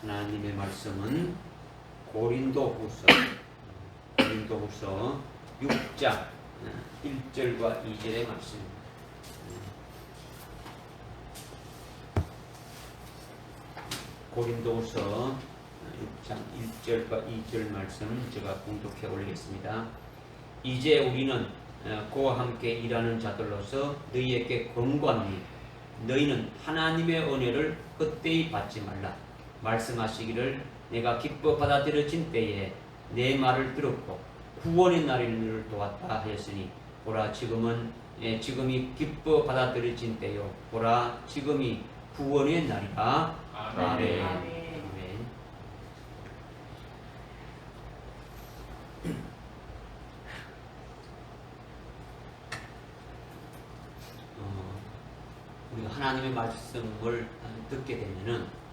하나님의 말씀은 고린도후서 6장 1절과 2절의 말씀입니다. 고린도후서 6장 1절과 2절 말씀 제가 봉독해 올리겠습니다. 이제 우리는 그와 함께 일하는 자들로서 너희에게 권고하노니 너희는 하나님의 은혜를 헛되이 받지 말라. 말씀하시기를 내가 기뻐 받아들여진 때에 내 말을 들었고 구원의 날을 도왔다 하였으니 보라 지금이 기뻐 받아들여진 때요 보라 지금이 구원의 날이라. 아멘. 아멘. 우리가 하나님의 말씀을 듣게 되면은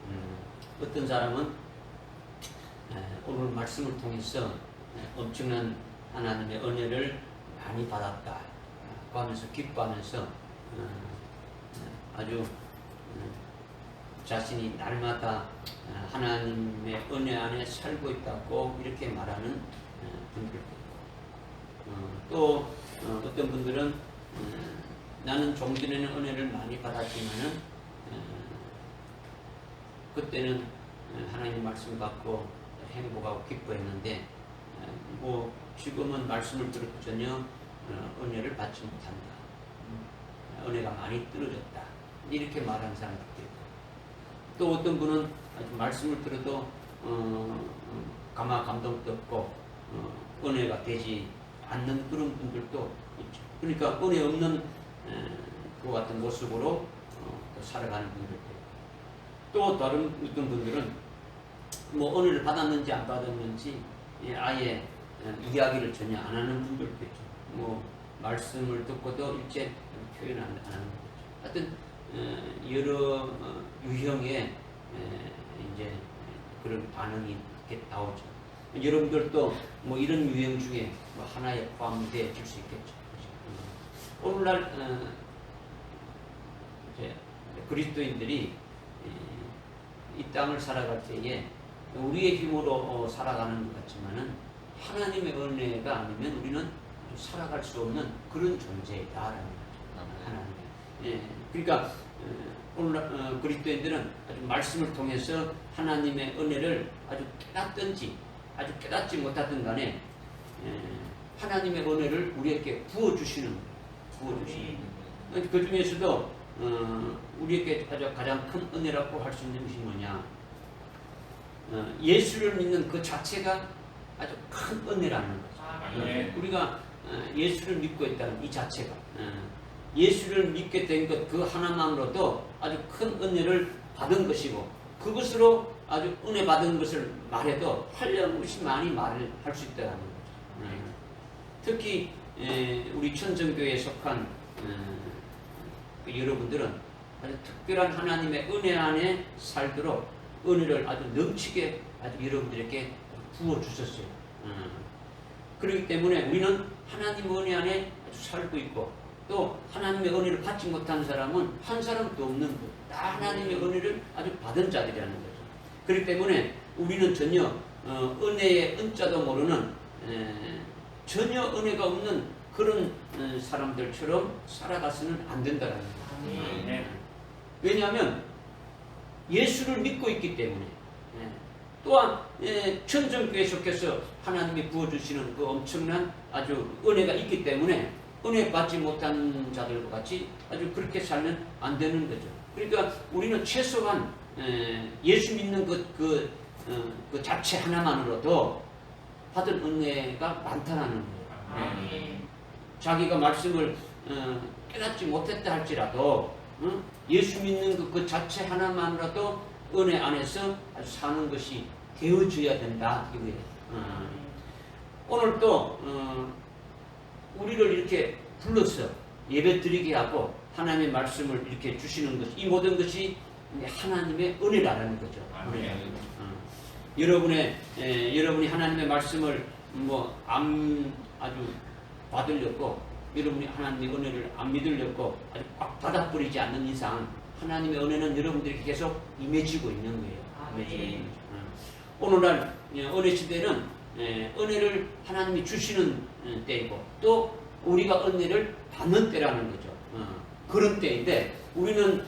어떤 사람은 오늘 말씀을 통해서 엄청난 하나님의 은혜를 많이 받았다 하면서 기뻐하면서 아주 자신이 날마다 하나님의 은혜 안에 살고 있다고 이렇게 말하는 분들도 있고 또 어떤 분들은 나는 좀 전에는 은혜를 많이 받았지만은 그때는 하나님 말씀 받고 행복하고 기뻐했는데 뭐 지금은 말씀을 들었고 전혀 은혜를 받지 못한다. 은혜가 많이 떨어졌다. 이렇게 말하는 사람들도 있고 또 어떤 분은 말씀을 들어도 감동도 없고 은혜가 되지 않는 그런 분들도 있죠. 그러니까 은혜 없는 그 같은 모습으로 살아가는 분들도 있고 또 다른 어떤 분들은 뭐 은혜를 받았는지 안 받았는지 아예 이야기를 전혀 안 하는 분들도 있죠. 뭐 말씀을 듣고도 일체 표현 안 하는 거죠. 하여튼 여러 유형의 이제 그런 반응이 이렇게 나오죠. 여러분들도 뭐 이런 유형 중에 뭐 하나에 포함되어 줄 수 있겠죠. 오늘날 이제 그리스도인들이 이 땅을 살아갈 때에 우리의 힘으로 살아가는 것 같지만은 하나님의 은혜가 아니면 우리는 살아갈 수 없는 그런 존재다라는 거죠. 하나님. 그러니까 오늘 그리스도인들은 아주 말씀을 통해서 하나님의 은혜를 아주 깨닫든지 아주 깨닫지 못하든 간에 하나님의 은혜를 우리에게 부어주시는 거예요. 그 중에서도 우리에게 가장 큰 은혜라고 할 수 있는 것이 뭐냐? 예수를 믿는 그 자체가 아주 큰 은혜라는 거죠. 우리가 예수를 믿고 있다는 이 자체가 예수를 믿게 된 것 그 하나만으로도 아주 큰 은혜를 받은 것이고 그것으로 아주 은혜 받은 것을 말해도 한량없이 많이 말을 할 수 있다는 거죠. 특히 우리 천정교회에 속한 여러분들은 아주 특별한 하나님의 은혜 안에 살도록 은혜를 아주 넘치게 아주 여러분들에게 부어주셨어요. 그렇기 때문에 우리는 하나님의 은혜 안에 아주 살고 있고 또 하나님의 은혜를 받지 못한 사람은 한 사람도 없는 것. 다 하나님의 은혜를 아주 받은 자들이라는 거죠. 그렇기 때문에 우리는 전혀 은혜의 은자도 모르는 전혀 은혜가 없는 그런 사람들처럼 살아가서는 안 된다는 거예요. 왜냐하면 예수를 믿고 있기 때문에 또한 천정교회에 속해서 하나님이 부어주시는 그 엄청난 아주 은혜가 있기 때문에 은혜 받지 못한 자들과 같이 아주 그렇게 살면 안 되는 거죠. 그러니까 우리는 최소한 예수 믿는 그 자체 하나만으로도 받은 은혜가 많다는 거예요. 자기가 말씀을 깨닫지 못했다 할지라도 예수 믿는 그 자체 하나만으로도 은혜 안에서 사는 것이 되어져야 된다 이거예요. 오늘 또 우리를 이렇게 불러서 예배 드리게 하고 하나님의 말씀을 이렇게 주시는 것, 이 모든 것이 하나님의 은혜라는 거죠. 여러분이 하나님의 말씀을 아주 받으려고 여러분이 하나님의 은혜를 안 믿으려고 아주 꽉 받아버리지 않는 이상 하나님의 은혜는 여러분들에게 계속 임해지고 있는 거예요. 임해지고 있는 거죠. 오늘날 은혜 시대는 은혜를 하나님이 주시는 때이고 또 우리가 은혜를 받는 때라는 거죠. 그런 때인데 우리는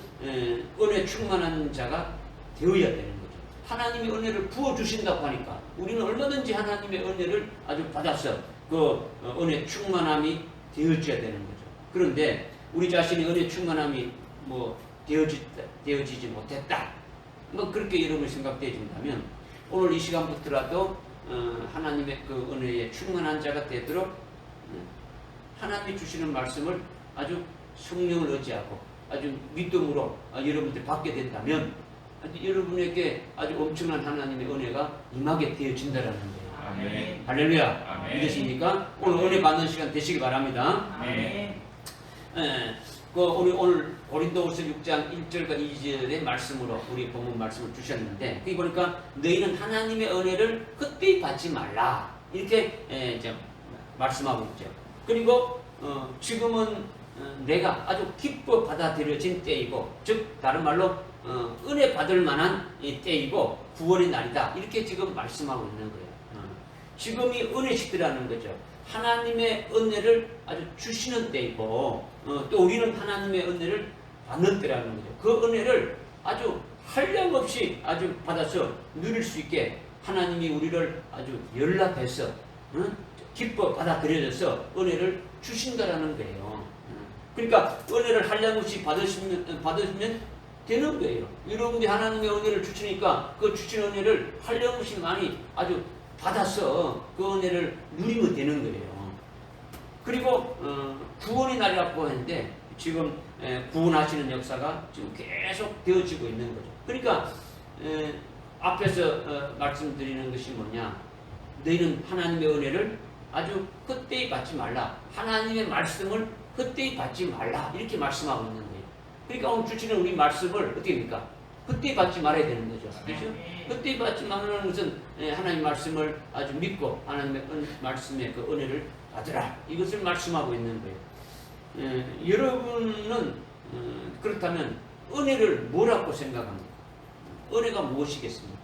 은혜 충만한 자가 되어야 되는 거죠. 하나님이 은혜를 부어주신다고 하니까 우리는 얼마든지 하나님의 은혜를 아주 받아서 그 은혜 충만함이 되어져야 되는 거죠. 그런데 우리 자신이 은혜 충만함이 뭐 되어지지 못했다. 뭐 그렇게 여러분이 생각되어진다면 오늘 이 시간부터라도 하나님의 그 은혜에 충만한 자가 되도록 하나님이 주시는 말씀을 아주 성령을 의지하고 아주 믿음으로 여러분들이 받게 된다면 여러분에게 아주 엄청난 하나님의 은혜가 임하게 되어진다라는 거예요. 아멘. 할렐루야. 아멘. 믿으십니까? 오늘 은혜 받는 시간 되시기 바랍니다. 아멘. 오늘 고린도후서 6장 1절과 2절의 말씀으로 우리 본문 말씀을 주셨는데 거기 보니까 너희는 하나님의 은혜를 헛되이 받지 말라 이렇게 이제 말씀하고 있죠. 그리고 지금은 내가 아주 기뻐 받아들여진 때이고 즉 다른 말로 은혜 받을 만한 때이고 구원의 날이다 이렇게 지금 말씀하고 있는 거예요. 지금이 은혜 시대라는 거죠. 하나님의 은혜를 아주 주시는 때이고 또 우리는 하나님의 은혜를 받는 때라는 거죠. 그 은혜를 아주 한량없이 아주 받아서 누릴 수 있게 하나님이 우리를 아주 연락해서 기뻐 받아들여져서 은혜를 주신다라는 거예요. 그러니까 은혜를 한량없이 받으시면 되는 거예요. 여러분들이 하나님의 은혜를 주시니까 그 주신 은혜를 한량없이 많이 아주 받아서 그 은혜를 누리면 되는 거예요. 그리고 구원의 날이라고 했는데 지금 구원하시는 역사가 지금 계속 되어지고 있는 거죠. 그러니까 앞에서 말씀드리는 것이 뭐냐? 너희는 하나님의 은혜를 아주 헛되이 받지 말라. 하나님의 말씀을 헛되이 받지 말라. 이렇게 말씀하고 있는 거예요. 그러니까 오늘 주시는 우리 말씀을 어떻게 합니까? 헛되이 받지 말아야 되는 거죠. 그렇죠? 헛되이 받지 말라는 것은 하나님 말씀을 아주 믿고 하나님의 말씀의 그 은혜를 받으라. 이것을 말씀하고 있는 거예요. 여러분은 그렇다면 은혜를 뭐라고 생각합니까? 은혜가 무엇이겠습니까?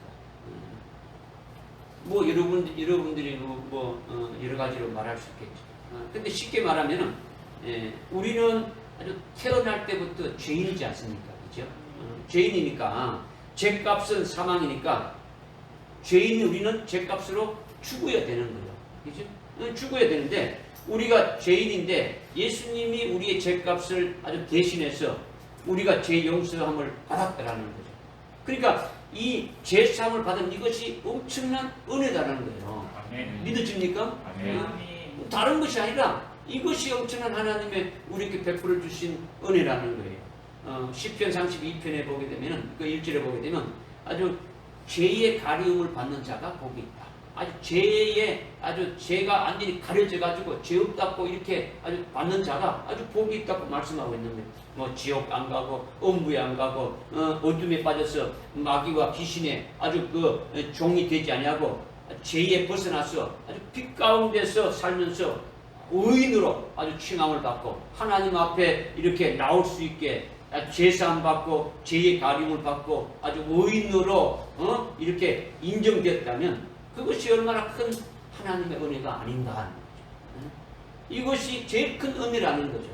뭐 여러분들이 여러 가지로 말할 수 있겠죠. 근데 쉽게 말하면은 우리는 아주 태어날 때부터 죄인이지 않습니까? 그죠? 죄인이니까 죄값은 사망이니까 죄인이 우리는 죄값으로 죽어야 되는 거죠. 그죠? 죽어야 되는데 우리가 죄인인데 예수님이 우리의 죄값을 아주 대신해서 우리가 죄 용서함을 받았다라는 거죠. 그러니까 이 죄사함을 받은 이것이 엄청난 은혜다라는 거예요. 아멘. 믿어집니까? 아멘. 다른 것이 아니라 이것이 엄청난 하나님의 우리에게 베풀어 주신 은혜라는 거예요. 시편 32편에 보게 되면 그 1절에 보게 되면 아주 죄의 가리움을 받는 자가 복이 있다. 아주 죄가 완전히 가려져 가지고 죄 없다고 이렇게 아주 받는 자가 아주 복이 있다고 말씀하고 있는 거예요. 뭐 지옥 안 가고 음부에 안 가고 어둠에 빠져서 마귀와 귀신에 아주 그 종이 되지 아니하고 죄에 벗어나서 아주 빛 가운데서 살면서 의인으로 아주 칭함을 받고 하나님 앞에 이렇게 나올 수 있게 제사함 받고 죄의 가림을 받고 아주 의인으로 이렇게 인정됐다면 그것이 얼마나 큰 하나님의 은혜가 아닌가 하는 거죠. 이것이 제일 큰 은혜라는 거죠.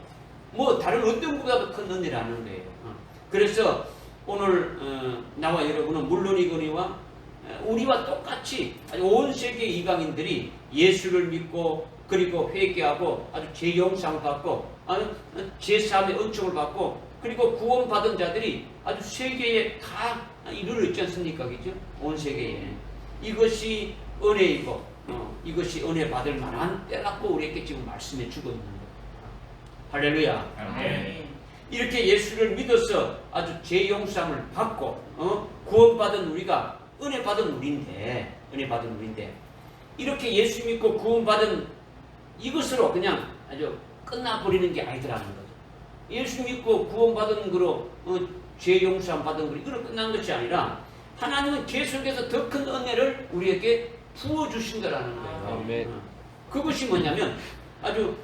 뭐 다른 어떤 것보다도 큰 은혜라는 거예요. 그래서 오늘 나와 여러분은 물론이거니와 우리와 똑같이 온 세계 이방인들이 예수를 믿고 그리고 회개하고 아주 죄 용서를 받고 제사함의 은총을 받고 그리고 구원받은 자들이 아주 세계에 다 이르러 있지 않습니까? 그죠? 온 세계에. 이것이 은혜이고 이것이 은혜 받을 만한 때라고 우리에게 지금 말씀해 주고 있는 거예요. 할렐루야. 아멘. 이렇게 예수를 믿어서 아주 죄 용서함을 받고 구원받은 우리가 은혜 받은 우리인데 이렇게 예수 믿고 구원받은 이것으로 그냥 아주 끝나버리는 게 아니더라는 거죠. 예수 믿고 구원받은 거로 죄 용서함 받은 거로 이걸로 끝난 것이 아니라 하나님은 계속해서 더 큰 은혜를 우리에게 부어주신다라는 거예요. 아멘. 그것이 뭐냐면 아주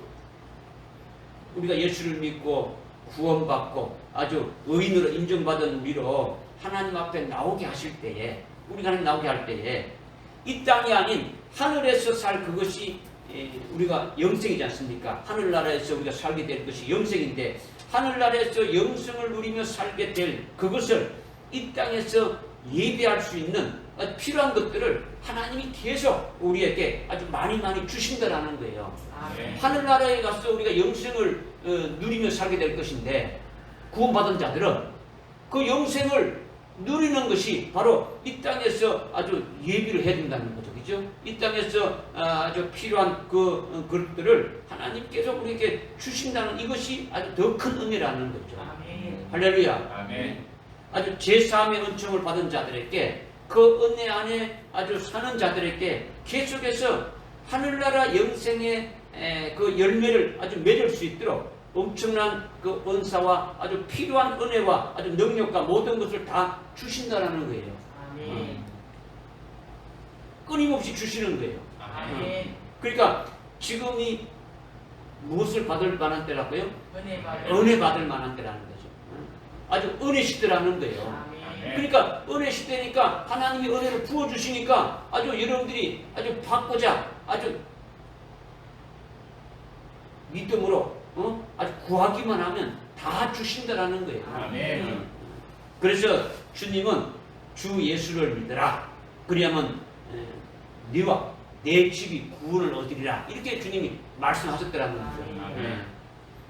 우리가 예수를 믿고 구원받고 아주 의인으로 인정받은 우리로 하나님 앞에 나오게 하실 때에, 우리가 하나님 나오게 할 때에 이 땅이 아닌 하늘에서 살 그것이 우리가 영생이지 않습니까? 하늘나라에서 우리가 살게 될 것이 영생인데, 하늘나라에서 영생을 누리며 살게 될 그것을 이 땅에서 예배할 수 있는 필요한 것들을 하나님이 계속 우리에게 아주 많이 주신다라는 거예요. 하늘나라에 가서 우리가 영생을 누리며 살게 될 것인데, 구원받은 자들은 그 영생을 누리는 것이 바로 이 땅에서 아주 예비를 해야 된다는 거죠. 그죠? 이 땅에서 아주 필요한 그것들을 하나님께서 우리에게 주신다는 이것이 아주 더 큰 은혜라는 거죠. 아멘. 할렐루야. 아멘. 아주 제사함의 은총을 받은 자들에게, 그 은혜 안에 아주 사는 자들에게 계속해서 하늘나라 영생의 그 열매를 아주 맺을 수 있도록 엄청난 그 은사와 아주 필요한 은혜와 아주 능력과 모든 것을 다 주신다라는 거예요. 아멘. 끊임없이 주시는 거예요. 아멘. 그러니까 지금이 무엇을 받을 만한 때라고요? 은혜 받을 만한 때라는 거죠. 아주 은혜 시대라는 거예요. 아멘. 그러니까 은혜 시대니까 하나님이 은혜를 부어주시니까 아주 여러분들이 아주 받고자 아주 믿음으로 아주 구하기만 하면 다 주신다라는 거예요. 아멘. 그래서 주님은 주 예수를 믿으라. 그리하면 네와 내 집이 구원을 얻으리라. 이렇게 주님이 말씀하셨더라는 거죠. 아멘.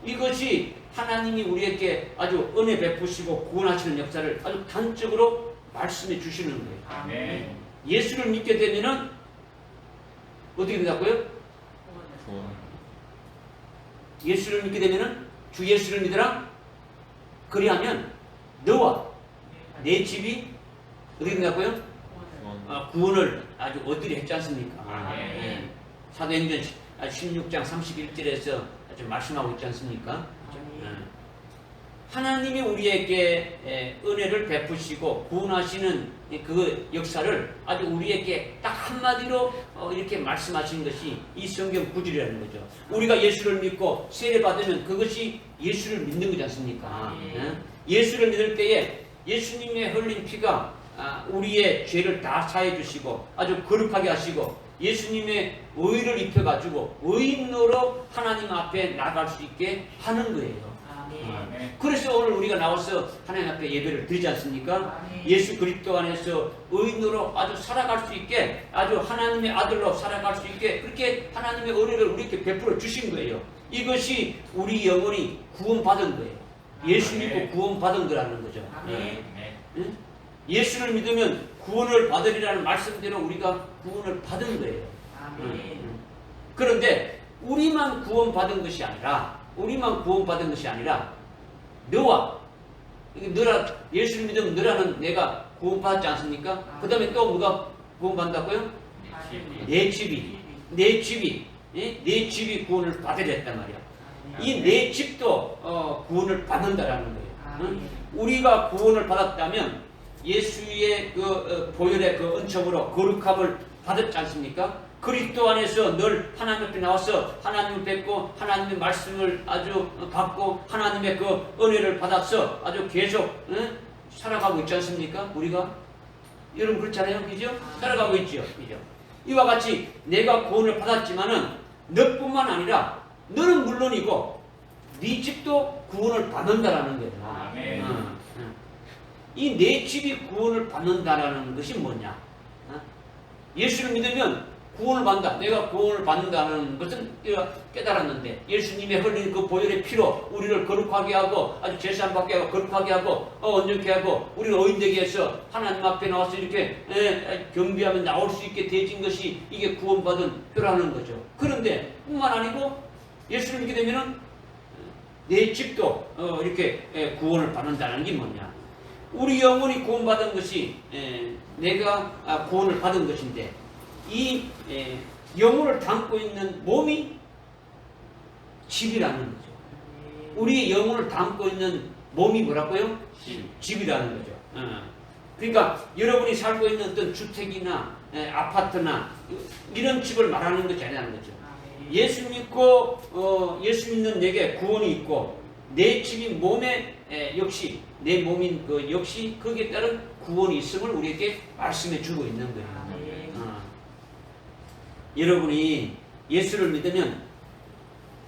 이것이 하나님이 우리에게 아주 은혜 베푸시고 구원하시는 역사를 아주 단적으로 말씀해 주시는 거예요. 아멘. 예수를 믿게 되면은 어떻게 된다고요? 예수를 믿게 되면은 주 예수를 믿으라. 그리하면 너와 내 집이 어떻게 된다고요? 구원을 아주 얻으리 했지 않습니까? 아멘. 사도행전 16장 31절에서 아주 말씀하고 있지 않습니까? 하나님이 우리에게 은혜를 베푸시고 구원하시는 그 역사를 아주 우리에게 딱 한마디로 이렇게 말씀하시는 것이 이 성경 구절이라는 거죠. 우리가 예수를 믿고 세례받으면 그것이 예수를 믿는 거지 않습니까? 예수를 믿을 때에 예수님의 흘린 피가 우리의 죄를 다 사해 주시고 아주 거룩하게 하시고 예수님의 의를 입혀가지고 의인으로 하나님 앞에 나갈 수 있게 하는 거예요. 아멘. 그래서 오늘 우리가 나와서 하나님 앞에 예배를 드리지 않습니까? 아멘. 예수 그리스도 안에서 의인으로 아주 살아갈 수 있게, 아주 하나님의 아들로 살아갈 수 있게 그렇게 하나님의 은혜를 우리에게 베풀어 주신 거예요. 이것이 우리 영혼이 구원받은 거예요. 예수 믿고 구원받은 거라는 거죠. 아멘. 응? 예수를 믿으면 구원을 받으리라는 말씀대로 우리가 구원을 받은 거예요. 아멘. 그런데 우리만 구원받은 것이 아니라 너와 예수를 믿으면 너라는 내가 구원받지 않습니까? 그 다음에 또 누가 구원받는다고요? 내 집이 구원을 받아야 했단 말이야. 이 내 집도 구원을 받는다라는 거예요. 응? 우리가 구원을 받았다면 예수의 그 보혈의 그 은총으로 거룩함을 받았지 않습니까? 그리스도 안에서 늘 하나님 앞에 나와서 하나님을 뵙고 하나님의 말씀을 아주 받고 하나님의 그 은혜를 받아서 아주 계속 살아가고 있지 않습니까? 우리가 여러분 그렇잖아요, 그죠? 살아가고 있죠, 그죠? 이와 같이 내가 구원을 받았지만은 너뿐만 아니라 너는 물론이고 네 집도 구원을 받는다라는 거예요. 아멘. 이 내 집이 구원을 받는다라는 것이 뭐냐? 예수를 믿으면 구원을 받는다. 내가 구원을 받는다는 것은 내가 깨달았는데 예수님의 흘린 그 보혈의 피로 우리를 거룩하게 하고 아주 제사함 받게 하고 거룩하게 하고 온전케 하고 우리를 의인되게 해서 하나님 앞에 나와서 이렇게 경배하면 나올 수 있게 되어진 것이 이게 구원받은 표라는 거죠. 그런데 뿐만 아니고 예수를 믿게 되면은 내 집도 이렇게 구원을 받는다는 게 뭐냐? 우리 영혼이 구원받은 것이 내가 구원을 받은 것인데 이 영혼을 담고 있는 몸이 집이라는 거죠. 우리 영혼을 담고 있는 몸이 뭐라고요? 집이라는 거죠. 그러니까 여러분이 살고 있는 어떤 주택이나 아파트나 이런 집을 말하는 것이 아니라는 거죠. 예수 믿고 예수 믿는 내게 구원이 있고 내 집이 몸에 역시 내 몸인 그 역시 거기에 따른 구원이 있음을 우리에게 말씀해 주고 있는 거예요. 아멘. 여러분이 예수를 믿으면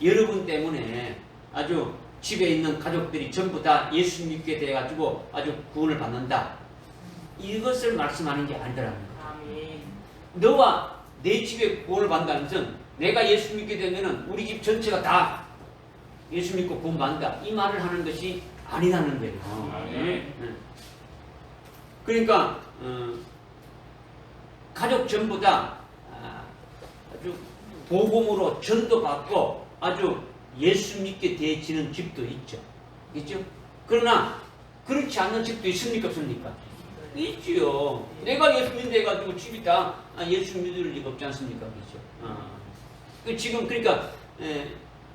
여러분 때문에 아주 집에 있는 가족들이 전부 다 예수 믿게 돼가지고 아주 구원을 받는다. 이것을 말씀하는 게 아니더라는 거죠. 아멘. 너와 내 집에 구원을 받는다는 것은 내가 예수 믿게 되면은 우리 집 전체가 다 예수 믿고 구원 받는다. 이 말을 하는 것이 아니라는 거예요. 아멘. 그러니까 가족 전부 다 아주 복음으로 전도받고 아주 예수 믿게 되어지는 집도 있죠. 있죠? 그러나 그렇지 않는 집도 있습니까? 없습니까? 있지요. 내가 예수 믿는데 해가지고 집이 다 예수 믿을 리가 없지 않습니까? 그렇죠? 지금 그러니까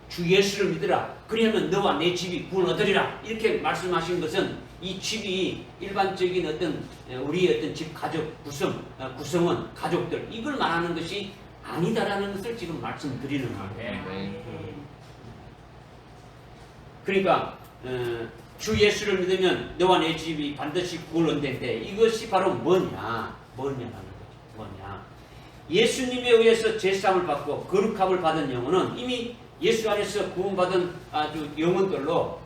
주 예수를 믿으라. 그러면 너와 내 집이 구원 얻으리라. 이렇게 말씀하신 것은 이 집이 일반적인 어떤 우리의 어떤 집 가족 구성원 가족들 이걸 말하는 것이 아니다라는 것을 지금 말씀드리는 거예요. 그러니까 주 예수를 믿으면 너와 내 집이 반드시 구원을 얻는데 이것이 바로 뭐냐라는 거죠. 뭐냐? 예수님에 의해서 제사함을 받고 거룩함을 받은 영혼은 이미 예수 안에서 구원받은 아주 영혼들로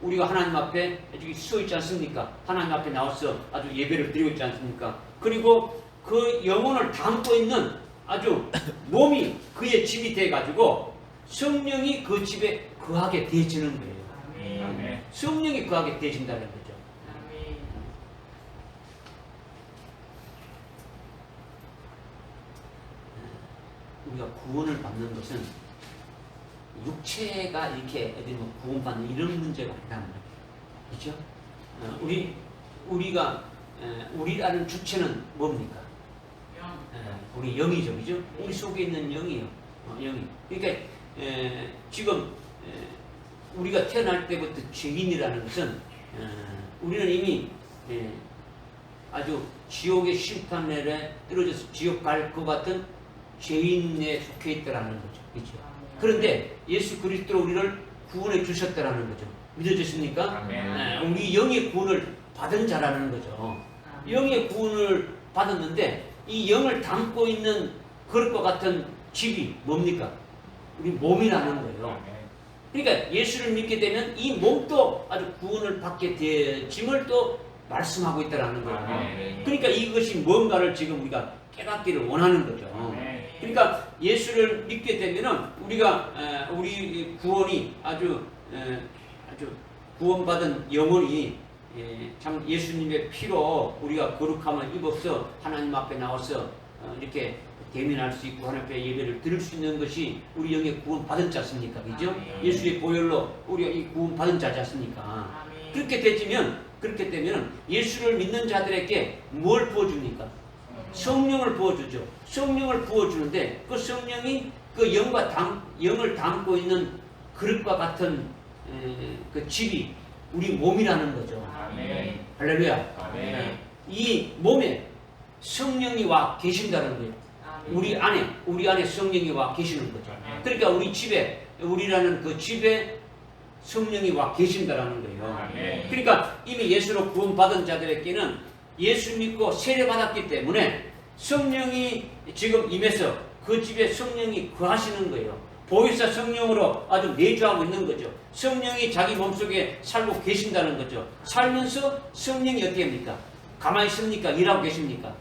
우리가 하나님 앞에 여기 서 있지 않습니까? 하나님 앞에 나와서 아주 예배를 드리고 있지 않습니까? 그리고 그 영혼을 담고 있는 아주 몸이 그의 집이 돼가지고 성령이 그 집에 거하게 되어지는 거예요. 아멘. 성령이 거하게 되어진다는 거죠. 우리가 구원을 받는 것은 육체가 이렇게 어디 뭐 구원받는 이런 문제가 아니란 말이에요. 그렇죠? 우리라는 주체는 뭡니까? 우리 영이죠, 그죠? 우리 속에 있는 영이요. 영이. 그러니까 지금 우리가 태어날 때부터 죄인이라는 것은 우리는 이미 아주 지옥의 심판날에 떨어져서 지옥 갈 것 같은 죄인에 속해 있다라는 거죠. 그렇죠? 그런데 예수 그리스도로 우리를 구원해 주셨다라는 거죠. 믿어졌습니까? 우리 영의 구원을 받은 자라는 거죠. 영의 구원을 받았는데 이 영을 담고 있는 그릇과 같은 집이 뭡니까? 우리 몸이라는 거예요. 그러니까 예수를 믿게 되면 이 몸도 아주 구원을 받게 되짐을 또 말씀하고 있다는 거예요. 그러니까 이것이 뭔가를 지금 우리가 깨닫기를 원하는 거죠. 그러니까 예수를 믿게 되면은 우리가 우리 구원이 아주 구원받은 영혼이 참 예수님의 피로 우리가 거룩함을 입어서 하나님 앞에 나와서 이렇게 대면할 수 있고 하나님 앞에 예배를 드릴 수 있는 것이 우리 영의 구원 받은 자습니까? 그죠? 예수의 보혈로 우리가 이 구원 받은 자지 않습니까? 그렇게 되면 예수를 믿는 자들에게 뭘 부어줍니까? 성령을 부어주죠. 성령을 부어주는데 그 성령이 그 영을 담고 있는 그릇과 같은 그 집이 우리 몸이라는 거죠. 아멘. 할렐루야. 아멘. 이 몸에 성령이 와 계신다는 거예요. 우리 안에 성령이 와 계시는 거죠. 그러니까 우리라는 그 집에 성령이 와 계신다라는 거예요. 그러니까 이미 예수로 구원받은 자들에게는 예수 믿고 세례받았기 때문에 성령이 지금 임해서 그 집에 성령이 거하시는 거예요. 보혜사 성령으로 아주 내주하고 있는 거죠. 성령이 자기 몸속에 살고 계신다는 거죠. 살면서 성령이 어떻게 합니까? 가만히 있습니까? 일하고 계십니까?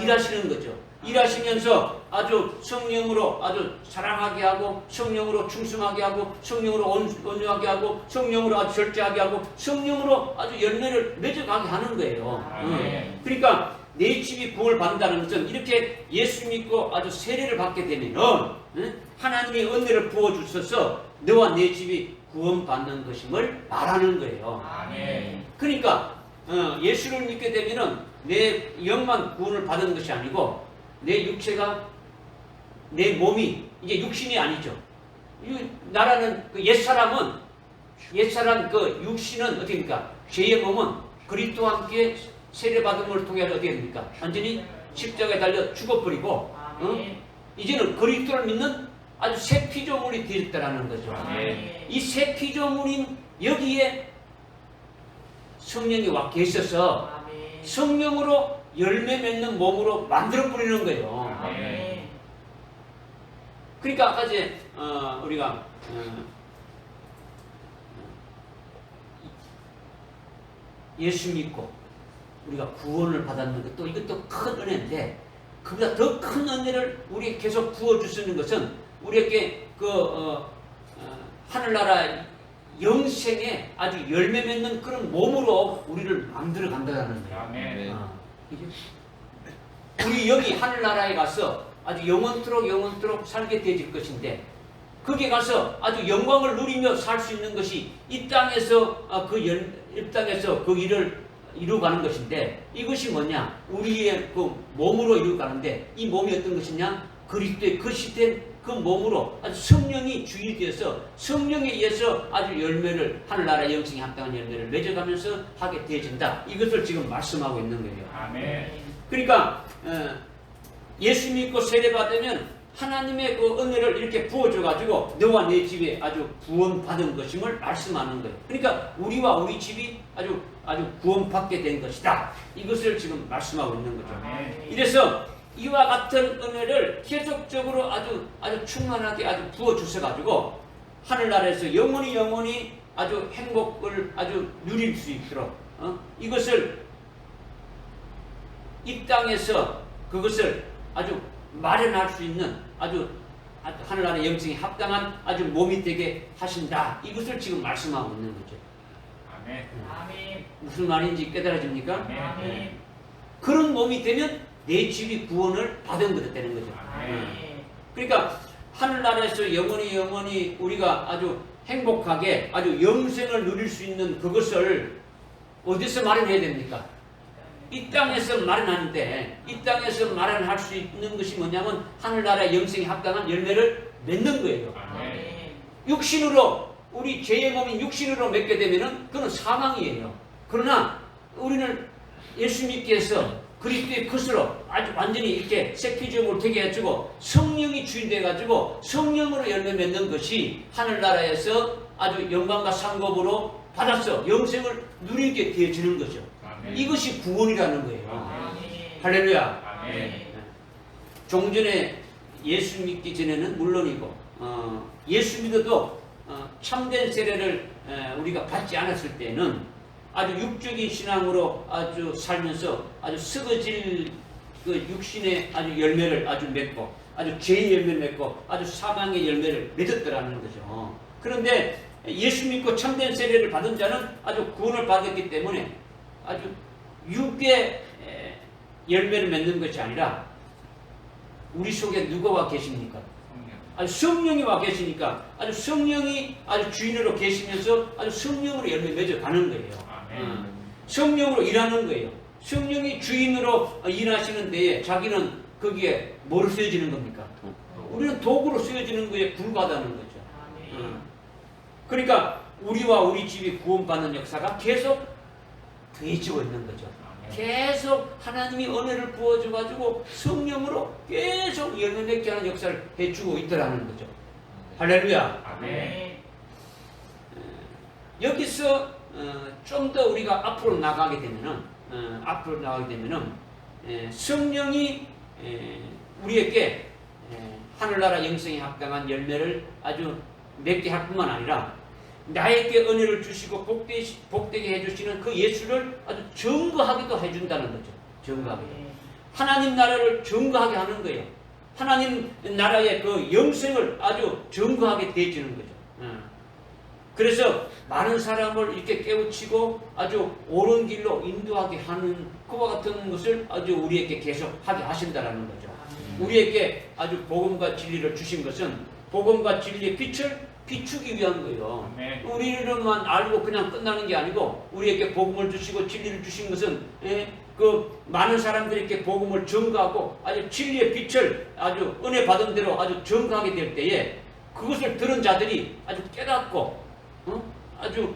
일하시는 거죠. 일하시면서 아주 성령으로 아주 사랑하게 하고 성령으로 충성하게 하고 성령으로 온유하게 하고 성령으로 아주 절제하게 하고 성령으로 아주 열매를 맺어가게 하는 거예요. 그러니까 내 집이 구원을 받는다는 것은 이렇게 예수 믿고 아주 세례를 받게 되면 하나님의 은혜를 부어주셔서 너와 내 집이 구원받는 것임을 말하는 거예요. 그러니까 예수를 믿게 되면 내 영만 구원을 받은 것이 아니고 내 육체가 내 몸이 이제 육신이 아니죠. 나라는 그 옛사람 그 육신은 어떻게입니까? 죄의 몸은 그리스도와 함께 세례받음을 통해 어떻게 됩니까? 완전히 십자가에 달려 죽어버리고 이제는 그리스도를 믿는 아주 새 피조물이 되었다라는 거죠. 이 새 피조물인 여기에 성령이 와 계셔서 아멘. 성령으로 열매 맺는 몸으로 만들어 버리는 거예요. 아멘. 그러니까 아까 이제 우리가 예수 믿고 우리가 구원을 받았는 것도 이것도 큰 은혜인데 그보다 더 큰 은혜를 우리에게 계속 부어 주시는 것은 우리에게 하늘나라 영생에 아주 열매 맺는 그런 몸으로 우리를 만들어 간다는 거예요. 아멘. 우리 여기 하늘나라에 가서 아주 영원토록 살게 되어질 것인데 거기에 가서 아주 영광을 누리며 살 수 있는 것이 이 땅에서 이 땅에서 그 일을 이루어가는 것인데 이것이 뭐냐? 우리의 그 몸으로 이루어가는데 이 몸이 어떤 것이냐? 그리스도의 거시된 그 몸으로 아주 성령이 주인이 되어서 성령에 의해서 아주 열매를 하늘나라 영생에 합당한 열매를 맺어가면서 하게 되어진다. 이것을 지금 말씀하고 있는 거예요. 아멘. 그러니까 예수 믿고 세례받으면 하나님의 그 은혜를 이렇게 부어줘가지고 너와 내 집에 아주 구원받은 것임을 말씀하는 거예요. 그러니까 우리와 우리 집이 아주 구원받게 된 것이다. 이것을 지금 말씀하고 있는 거죠. 아멘. 이래서 이와 같은 은혜를 계속적으로 아주 충만하게 아주 부어주셔가지고 하늘나라에서 영원히 아주 행복을 아주 누릴 수 있도록 이것을 이 땅에서 그것을 아주 마련할 수 있는 아주 하늘나라 영생에 합당한 아주 몸이 되게 하신다. 이것을 지금 말씀하고 있는 거죠. 아멘. 아멘. 무슨 말인지 깨달아집니까? 아멘. 그런 몸이 되면 내 집이 구원을 받은 것이 되는 거죠. 아멘. 그러니까 하늘나라에서 영원히 우리가 아주 행복하게 아주 영생을 누릴 수 있는 그것을 어디서 마련해야 됩니까? 이 땅에서 마련하는데 이 땅에서 마련할 수 있는 것이 뭐냐면 하늘나라 영생에 합당한 열매를 맺는 거예요. 아멘. 육신으로 우리 죄의 몸인 육신으로 맺게 되면은 그건 사망이에요. 그러나 우리는 예수 믿게 해서 그리스도의 것으로 아주 완전히 이렇게 세피지음을 되게 해주고 성령이 주인 돼가지고 성령으로 열매 맺는 것이 하늘나라에서 아주 영광과 상급으로 받아서 영생을 누리게 되어지는 거죠. 아멘. 이것이 구원이라는 거예요. 아멘. 할렐루야. 아멘. 종전에 예수 믿기 전에는 물론이고 예수 믿어도 참된 세례를 우리가 받지 않았을 때는 아주 육적인 신앙으로 아주 살면서 아주 썩어질 그 육신의 아주 열매를 아주 맺고 아주 죄의 열매를 맺고 아주 사망의 열매를 맺었더라는 거죠. 그런데 예수 믿고 참된 세례를 받은 자는 아주 구원을 받았기 때문에 아주 육의 열매를 맺는 것이 아니라 우리 속에 누가 와 계십니까? 아주 성령이 와 계시니까 아주 성령이 아주 주인으로 계시면서 아주 성령으로 열매 맺어 가는 거예요. 아멘. 성령으로 일하는 거예요. 성령이 주인으로 일하시는 데에 자기는 거기에 뭐로 쓰여지는 겁니까? 우리는 도구로 쓰여지는 거에 불과하다는 거죠. 아멘. 그러니까 우리와 우리 집이 구원받는 역사가 계속 더해지고 있는 거죠. 계속 하나님이 은혜를 부어줘가지고 성령으로 계속 열매 맺게 하는 역사를 해주고 있더라는 거죠. 할렐루야. 아멘. 여기서 좀 더 우리가 앞으로 나가게 되면은 성령이 우리에게 하늘나라 영생에 합당한 열매를 아주 맺게 할 뿐만 아니라 나에게 은혜를 주시고 복되게 해주시는 그 예수를 아주 증거하기도 해준다는 거죠. 증거하게. 하나님 나라를 증거하게 하는 거예요. 하나님 나라의 그 영생을 아주 증거하게 되어지는 거죠. 그래서 많은 사람을 이렇게 깨우치고 아주 옳은 길로 인도하게 하는 그와 같은 것을 아주 우리에게 계속 하게 하신다라는 거죠. 우리에게 아주 복음과 진리를 주신 것은 복음과 진리의 빛을 비추기 위한 거예요. 아멘. 우리는만 알고 그냥 끝나는 게 아니고 우리에게 복음을 주시고 진리를 주신 것은 그 많은 사람들에게 복음을 전가하고 아주 진리의 빛을 아주 은혜 받은 대로 아주 전가하게 될 때에 그것을 들은 자들이 아주 깨닫고 아주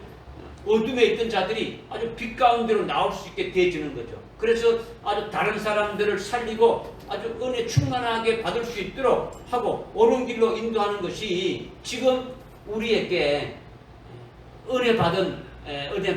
어둠에 있던 자들이 아주 빛 가운데로 나올 수 있게 되어지는 거죠. 그래서 아주 다른 사람들을 살리고 아주 은혜 충만하게 받을 수 있도록 하고 옳은 길로 인도하는 것이 지금 우리에게 은혜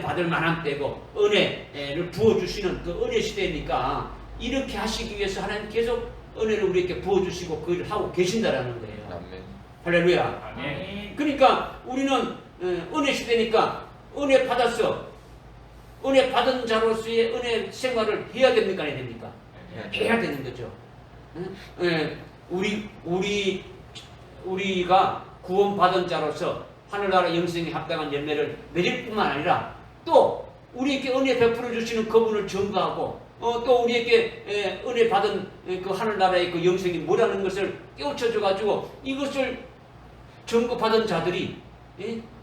받을 만한 때고 은혜를 부어주시는 그 은혜 시대니까 이렇게 하시기 위해서 하나님 계속 은혜를 우리에게 부어주시고 그 일을 하고 계신다라는 거예요. 아멘. 할렐루야. 아멘. 그러니까 우리는 은혜 시대니까 은혜 받았어. 은혜 받은 자로서의 은혜 생활을 해야 됩니까? 안 해야 됩니까? 해야 되는 거죠. 우리가 구원받은 자로서 하늘나라 영생에 합당한 열매를 맺을 뿐만 아니라 또 우리에게 은혜 베풀어 주시는 그분을 전가하고 또 우리에게 은혜 받은 그 하늘나라의 그 영생이 뭐라는 것을 깨우쳐 줘가지고 이것을 전급받은 자들이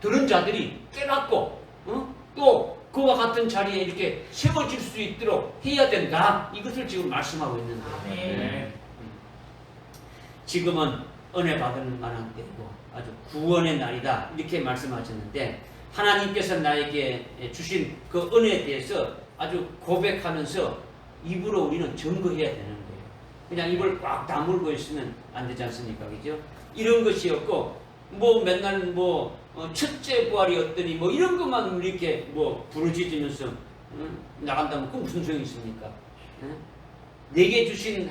들은 자들이 깨닫고 또 그와 같은 자리에 이렇게 세워질 수 있도록 해야 된다. 이것을 지금 말씀하고 있는 거예요. 아멘. 지금은 은혜 받을 만한 때고 아주 구원의 날이다. 이렇게 말씀하셨는데 하나님께서 나에게 주신 그 은혜에 대해서 아주 고백하면서 입으로 우리는 증거해야 되는 거예요. 그냥 입을 꽉 다물고 있으면 안 되지 않습니까? 그죠? 이런 것이었고 뭐 맨날 뭐 첫째 부활이었더니 뭐 이런 것만 이렇게 뭐 부르짖으면서 나간다면 그 무슨 소용이 있습니까? 내게 주신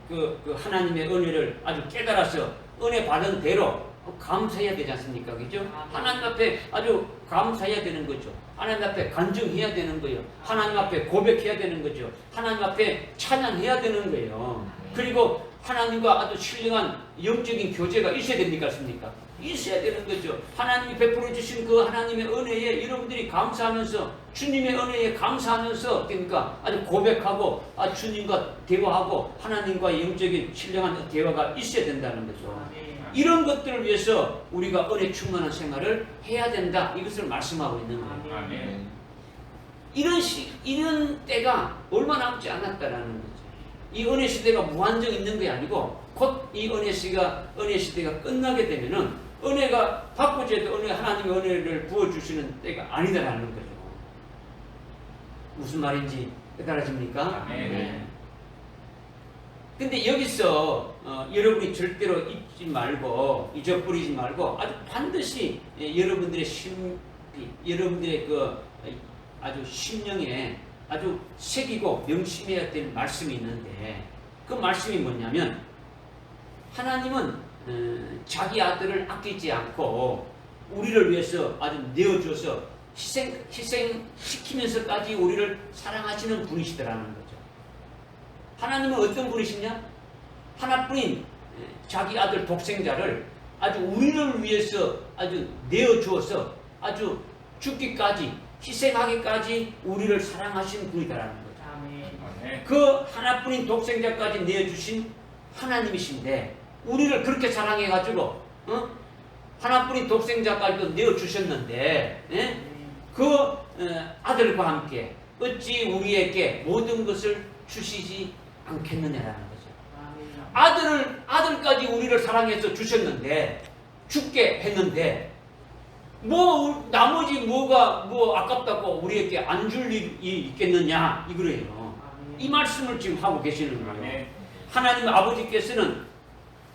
그 하나님의 은혜를 아주 깨달아서 은혜 받은 대로 감사해야 되지 않습니까? 그죠? 하나님 앞에 아주 감사해야 되는 거죠. 하나님 앞에 간증해야 되는 거예요. 하나님 앞에 고백해야 되는 거죠. 하나님 앞에 찬양해야 되는 거예요. 그리고 하나님과 아주 신령한 영적인 교제가 있어야 됩니까? 없습니까? 있어야 되는 거죠. 하나님이 베풀어 주신 그 하나님의 은혜에 여러분들이 감사하면서 주님의 은혜에 감사하면서 어떻습니까? 아주 고백하고 주님과 대화하고 하나님과 영적인 신령한 대화가 있어야 된다는 거죠. 이런 것들을 위해서 우리가 은혜 충만한 생활을 해야 된다. 이것을 말씀하고 있는 거예요. 아멘. 이런 때가 얼마 남지 않았다라는 거죠. 이 은혜 시대가 무한정 있는 게 아니고 곧 이 은혜 시대가 끝나게 되면은 은혜가 바꾸어도 하나님의 은혜를 부어주시는 때가 아니다라는 거죠. 무슨 말인지 깨달아집니까? 아멘. 네. 근데 여기서 여러분이 절대로 잊어버리지 말고 아주 반드시 여러분들의 여러분들의 그 아주 심령에 아주 새기고 명심해야 될 말씀이 있는데 그 말씀이 뭐냐면 하나님은 자기 아들을 아끼지 않고 우리를 위해서 아주 내어줘서 희생시키면서까지 우리를 사랑하시는 분이시더라는 거죠. 하나님은 어떤 분이시냐? 하나뿐인 자기 아들 독생자를 아주 우리를 위해서 아주 내어주어서 아주 죽기까지 희생하기까지 우리를 사랑하시는 분이다라는 거죠. 아멘. 그 하나뿐인 독생자까지 내어주신 하나님이신데 우리를 그렇게 사랑해가지고 하나뿐인 독생자까지도 내어주셨는데 그 아들과 함께 어찌 우리에게 모든 것을 주시지 않겠느냐라는 거죠. 아들까지 우리를 사랑해서 주셨는데 죽게 했는데 뭐 나머지 뭐가 아깝다고 우리에게 안 줄 일이 있겠느냐 이거예요. 이 말씀을 지금 하고 계시는 거예요. 아멘. 하나님 아버지께서는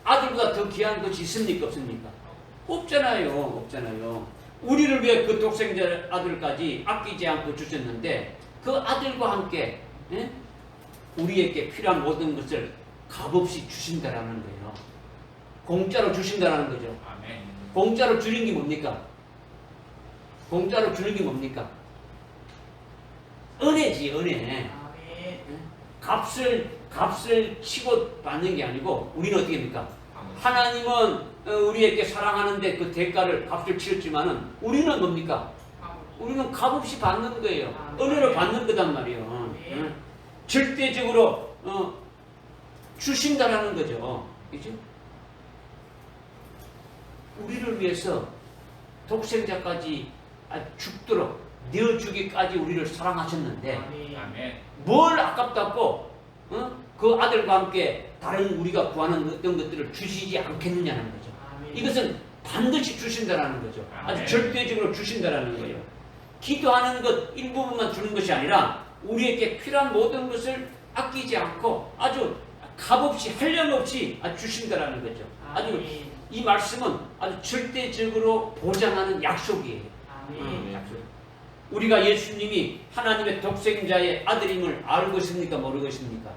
아들보다 더 귀한 것이 있습니까? 없습니까? 없잖아요. 우리를 위해 그 독생자 아들까지 아끼지 않고 주셨는데 그 아들과 함께 우리에게 필요한 모든 것을 값없이 주신다라는 거예요. 공짜로 주신다라는 거죠. 아멘. 공짜로 주는 게 뭡니까? 공짜로 주는 게 뭡니까? 은혜지, 은혜. 값을 치고 받는 게 아니고 우리는 어떻게 합니까? 하나님은 우리에게 사랑하는데 그 대가를 값을 치렀지만은 우리는 뭡니까? 우리는 값없이 받는 거예요. 은혜를 받는 거단 말이에요. 절대적으로 주신다라는 거죠. 그죠? 우리를 위해서 독생자까지 죽도록 내어주기까지 우리를 사랑하셨는데 아멘. 뭘 아깝다고 그 아들과 함께 다른 우리가 구하는 어떤 것들을 주시지 않겠느냐는 거죠. 이것은 반드시 주신다라는 거죠. 아주 절대적으로 주신다라는 거예요. 기도하는 것 일부분만 주는 것이 아니라 우리에게 필요한 모든 것을 아끼지 않고 아주 값없이 한량없이 주신다라는 거죠. 아주 이 말씀은 아주 절대적으로 보장하는 약속이에요. 아멘. 약속. 우리가 예수님이 하나님의 독생자의 아들임을 알고 있습니까? 모르고 있습니까?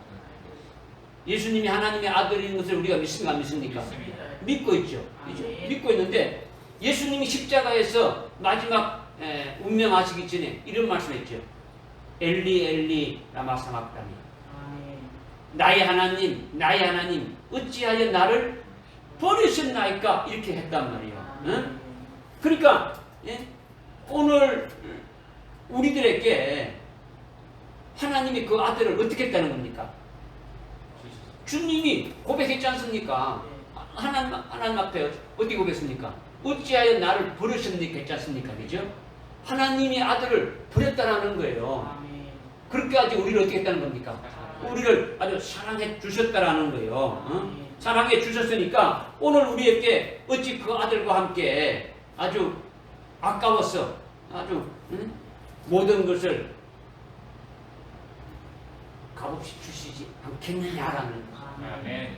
예수님이 하나님의 아들인 것을 우리가 믿습니까? 안 믿습니까? 믿습니다. 믿고 있죠. 아멘. 믿고 있는데 예수님이 십자가에서 마지막 운명하시기 전에 이런 말씀했죠. 엘리 엘리 라마 사막다니, 아멘. 나의 하나님 어찌하여 나를 버리셨나이까, 이렇게 했단 말이에요. 응? 그러니까 오늘 우리들에게 하나님이 그 아들을 어떻게 했다는 겁니까? 주님이 고백했지 않습니까? 하나님 앞에 어떻게 고백했습니까? 어찌하여 나를 버리셨니까 했지 않습니까? 그죠? 하나님이 아들을 버렸다라는 거예요. 아멘. 그렇게까지 우리를 어떻게 했다는 겁니까? 우리를 아주 사랑해 주셨다라는 거예요. 어? 사랑해 주셨으니까 오늘 우리에게 어찌 그 아들과 함께 아주 아까워서 아주 모든 것을 값없이 주시지 않겠느냐라는 거예요. 아멘.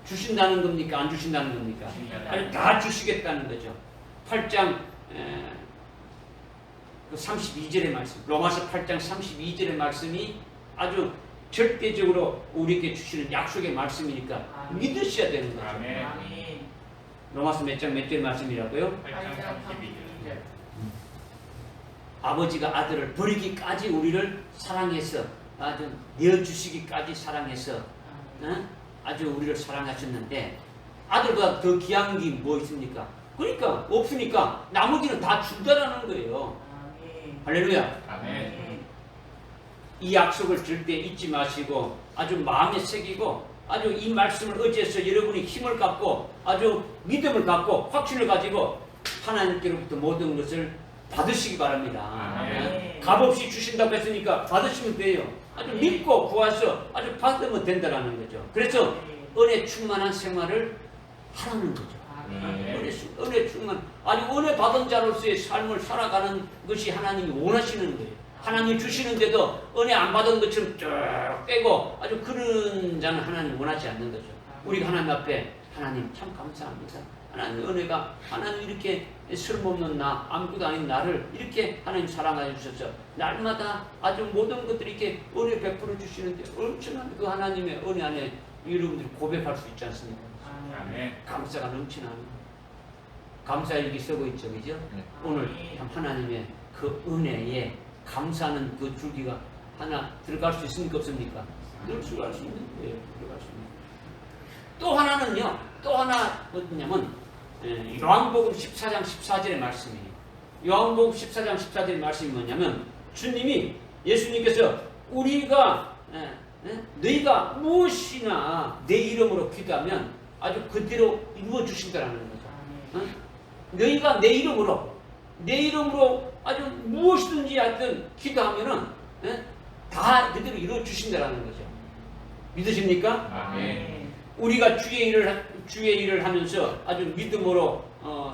주신다는 겁니까? 안 주신다는 겁니까? 아니, 다 주시겠다는 거죠. 8장 그 32절의 말씀, 로마서 8장 32절의 말씀이 아주 절대적으로 우리에게 주시는 약속의 말씀이니까 믿으셔야 되는 거죠. 아멘. 아멘. 로마서 몇 장 몇 절 말씀이라고요? 8장 32절. 아버지가 아들을 버리기까지 우리를 사랑해서 아주 내어주시기까지 사랑해서 아주 우리를 사랑하셨는데 아들보다 더 귀한 게 뭐 있습니까? 그러니까 없으니까 나머지는 다 준다라는 거예요. 아멘. 할렐루야. 아멘. 이 약속을 절대 잊지 마시고 아주 마음에 새기고 아주 이 말씀을 의지해서 여러분이 힘을 갖고 아주 믿음을 갖고 확신을 가지고 하나님께로부터 모든 것을 받으시기 바랍니다. 아멘. 값없이 주신다고 했으니까 받으시면 돼요. 아주 믿고 구하서 아주 받으면 된다라는 거죠. 그래서 은혜 충만한 생활을 하라는 거죠. 아멘. 은혜 충만, 아주 은혜 받은 자로서의 삶을 살아가는 것이 하나님이 원하시는 거예요. 하나님 주시는데도 은혜 안 받은 것처럼 쭉 빼고 아주 그런 자는 하나님 원하지 않는 거죠. 우리가 하나님 앞에 하나님 참 감사합니다. 하나님 은혜가 하나님 이렇게 쓸모없는 나, 아무것도 아닌 나를 이렇게 하나님 사랑하여 주셔서 날마다 아주 모든 것들이 이렇게 은혜 베풀어 주시는데 엄청난 그 하나님의 은혜 안에 여러분들이 고백할 수 있지 않습니까? 아멘. 감사가 넘치나는 감사일기 쓰고 있죠, 그죠? 오늘 참 하나님의 그 은혜에 감사하는 그 줄기가 하나 들어갈 수 있습니까, 없습니까? 들어갈 수 있는 거예요. 들어갈 수 있는. 또 하나는요, 또 하나 뭐냐면 요한복음 14장 14절의 말씀이에요. 요한복음 14장 14절의 말씀이 뭐냐면 주님이 예수님께서 우리가 너희가 무엇이나 내 이름으로 기도하면 아주 그대로 이루어 주신다라는 거죠. 너희가 내 이름으로 아주 무엇이든지 하여튼 기도하면은 다 그대로 이루어 주신다라는 거죠. 믿으십니까? 아멘. 우리가 주의 일을 하면서 아주 믿음으로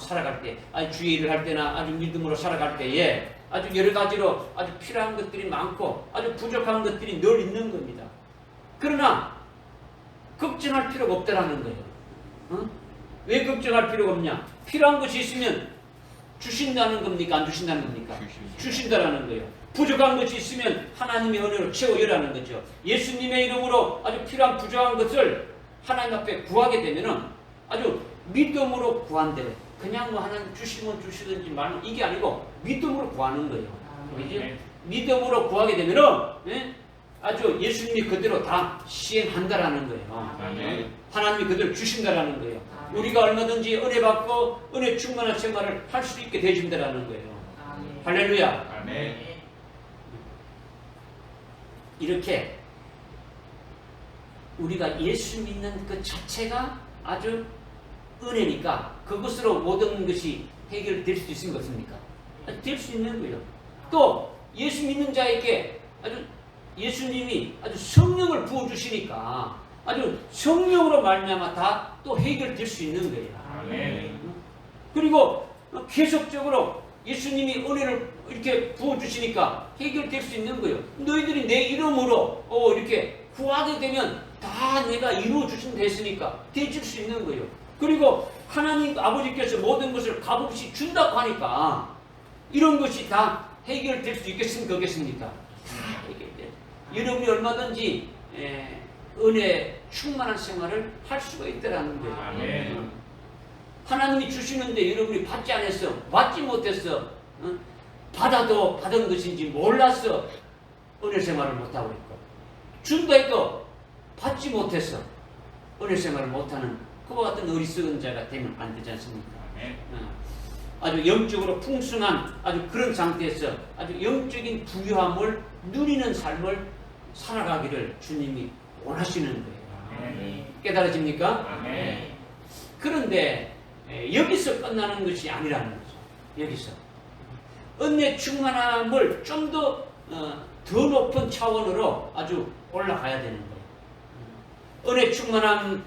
살아갈 때, 아주 주의 일을 할 때나 아주 믿음으로 살아갈 때에 아주 여러 가지로 아주 필요한 것들이 많고 아주 부족한 것들이 늘 있는 겁니다. 그러나 걱정할 필요가 없다라는 거예요. 왜 걱정할 필요가 없냐? 필요한 것이 있으면 주신다는 겁니까? 안 주신다는 겁니까? 주신다라는 거예요. 부족한 것이 있으면 하나님의 은혜로 채워여라는 거죠. 예수님의 이름으로 아주 필요한 부족한 것을 하나님 앞에 구하게 되면은 아주 믿음으로 구한대요. 그냥 뭐 하나님 주시면 주시든지 말면 이게 아니고 믿음으로 구하는 거예요. 그죠? 믿음으로 구하게 되면은 아주 예수님이 그대로 다 시행한다라는 거예요. 아멘. 하나님이 그대로 주신다라는 거예요. 우리가 얼마든지 은혜 받고 은혜 충만한 생활을 할 수 있게 되신다라는 거예요. 아멘. 할렐루야. 아멘. 이렇게 우리가 예수 믿는 그 자체가 아주 은혜니까 그것으로 모든 것이 해결될 수 있는 것입니까? 될 수 있는 거예요. 또 예수 믿는 자에게 아주 예수님이 아주 성령을 부어주시니까 아주 성령으로 말미암아 다 또 해결될 수 있는 거예요. 아멘. 그리고 계속적으로 예수님이 은혜를 이렇게 부어주시니까 해결될 수 있는 거예요. 너희들이 내 이름으로 이렇게 구하게 되면 다 내가 이루어 주신다 했으니까 되질 수 있는 거예요. 그리고 하나님 아버지께서 모든 것을 값없이 준다고 하니까 이런 것이 다 해결될 수 있겠습니까? 없겠습니까? 다 해결돼요. 여러분이 얼마든지 은혜 충만한 생활을 할 수가 있다라는 거예요. 아멘. 하나님이 주시는데 여러분이 받지 않았어, 받지 못했어, 받아도 받은 것인지 몰랐어 은혜 생활을 못하고 있고, 준다 해도 받지 못했어 은혜 생활을 못하는 그와 같은 어리석은 자가 되면 안 되지 않습니까? 아멘. 아주 영적으로 풍성한 아주 그런 상태에서 아주 영적인 부유함을 누리는 삶을 살아가기를 주님이 원하시는 거예요. 아멘. 깨달아집니까? 아멘. 그런데 여기서 끝나는 것이 아니라는 거죠. 여기서 은혜 충만함을 좀 더 높은 차원으로 아주 올라가야 되는 거예요. 은혜 충만함,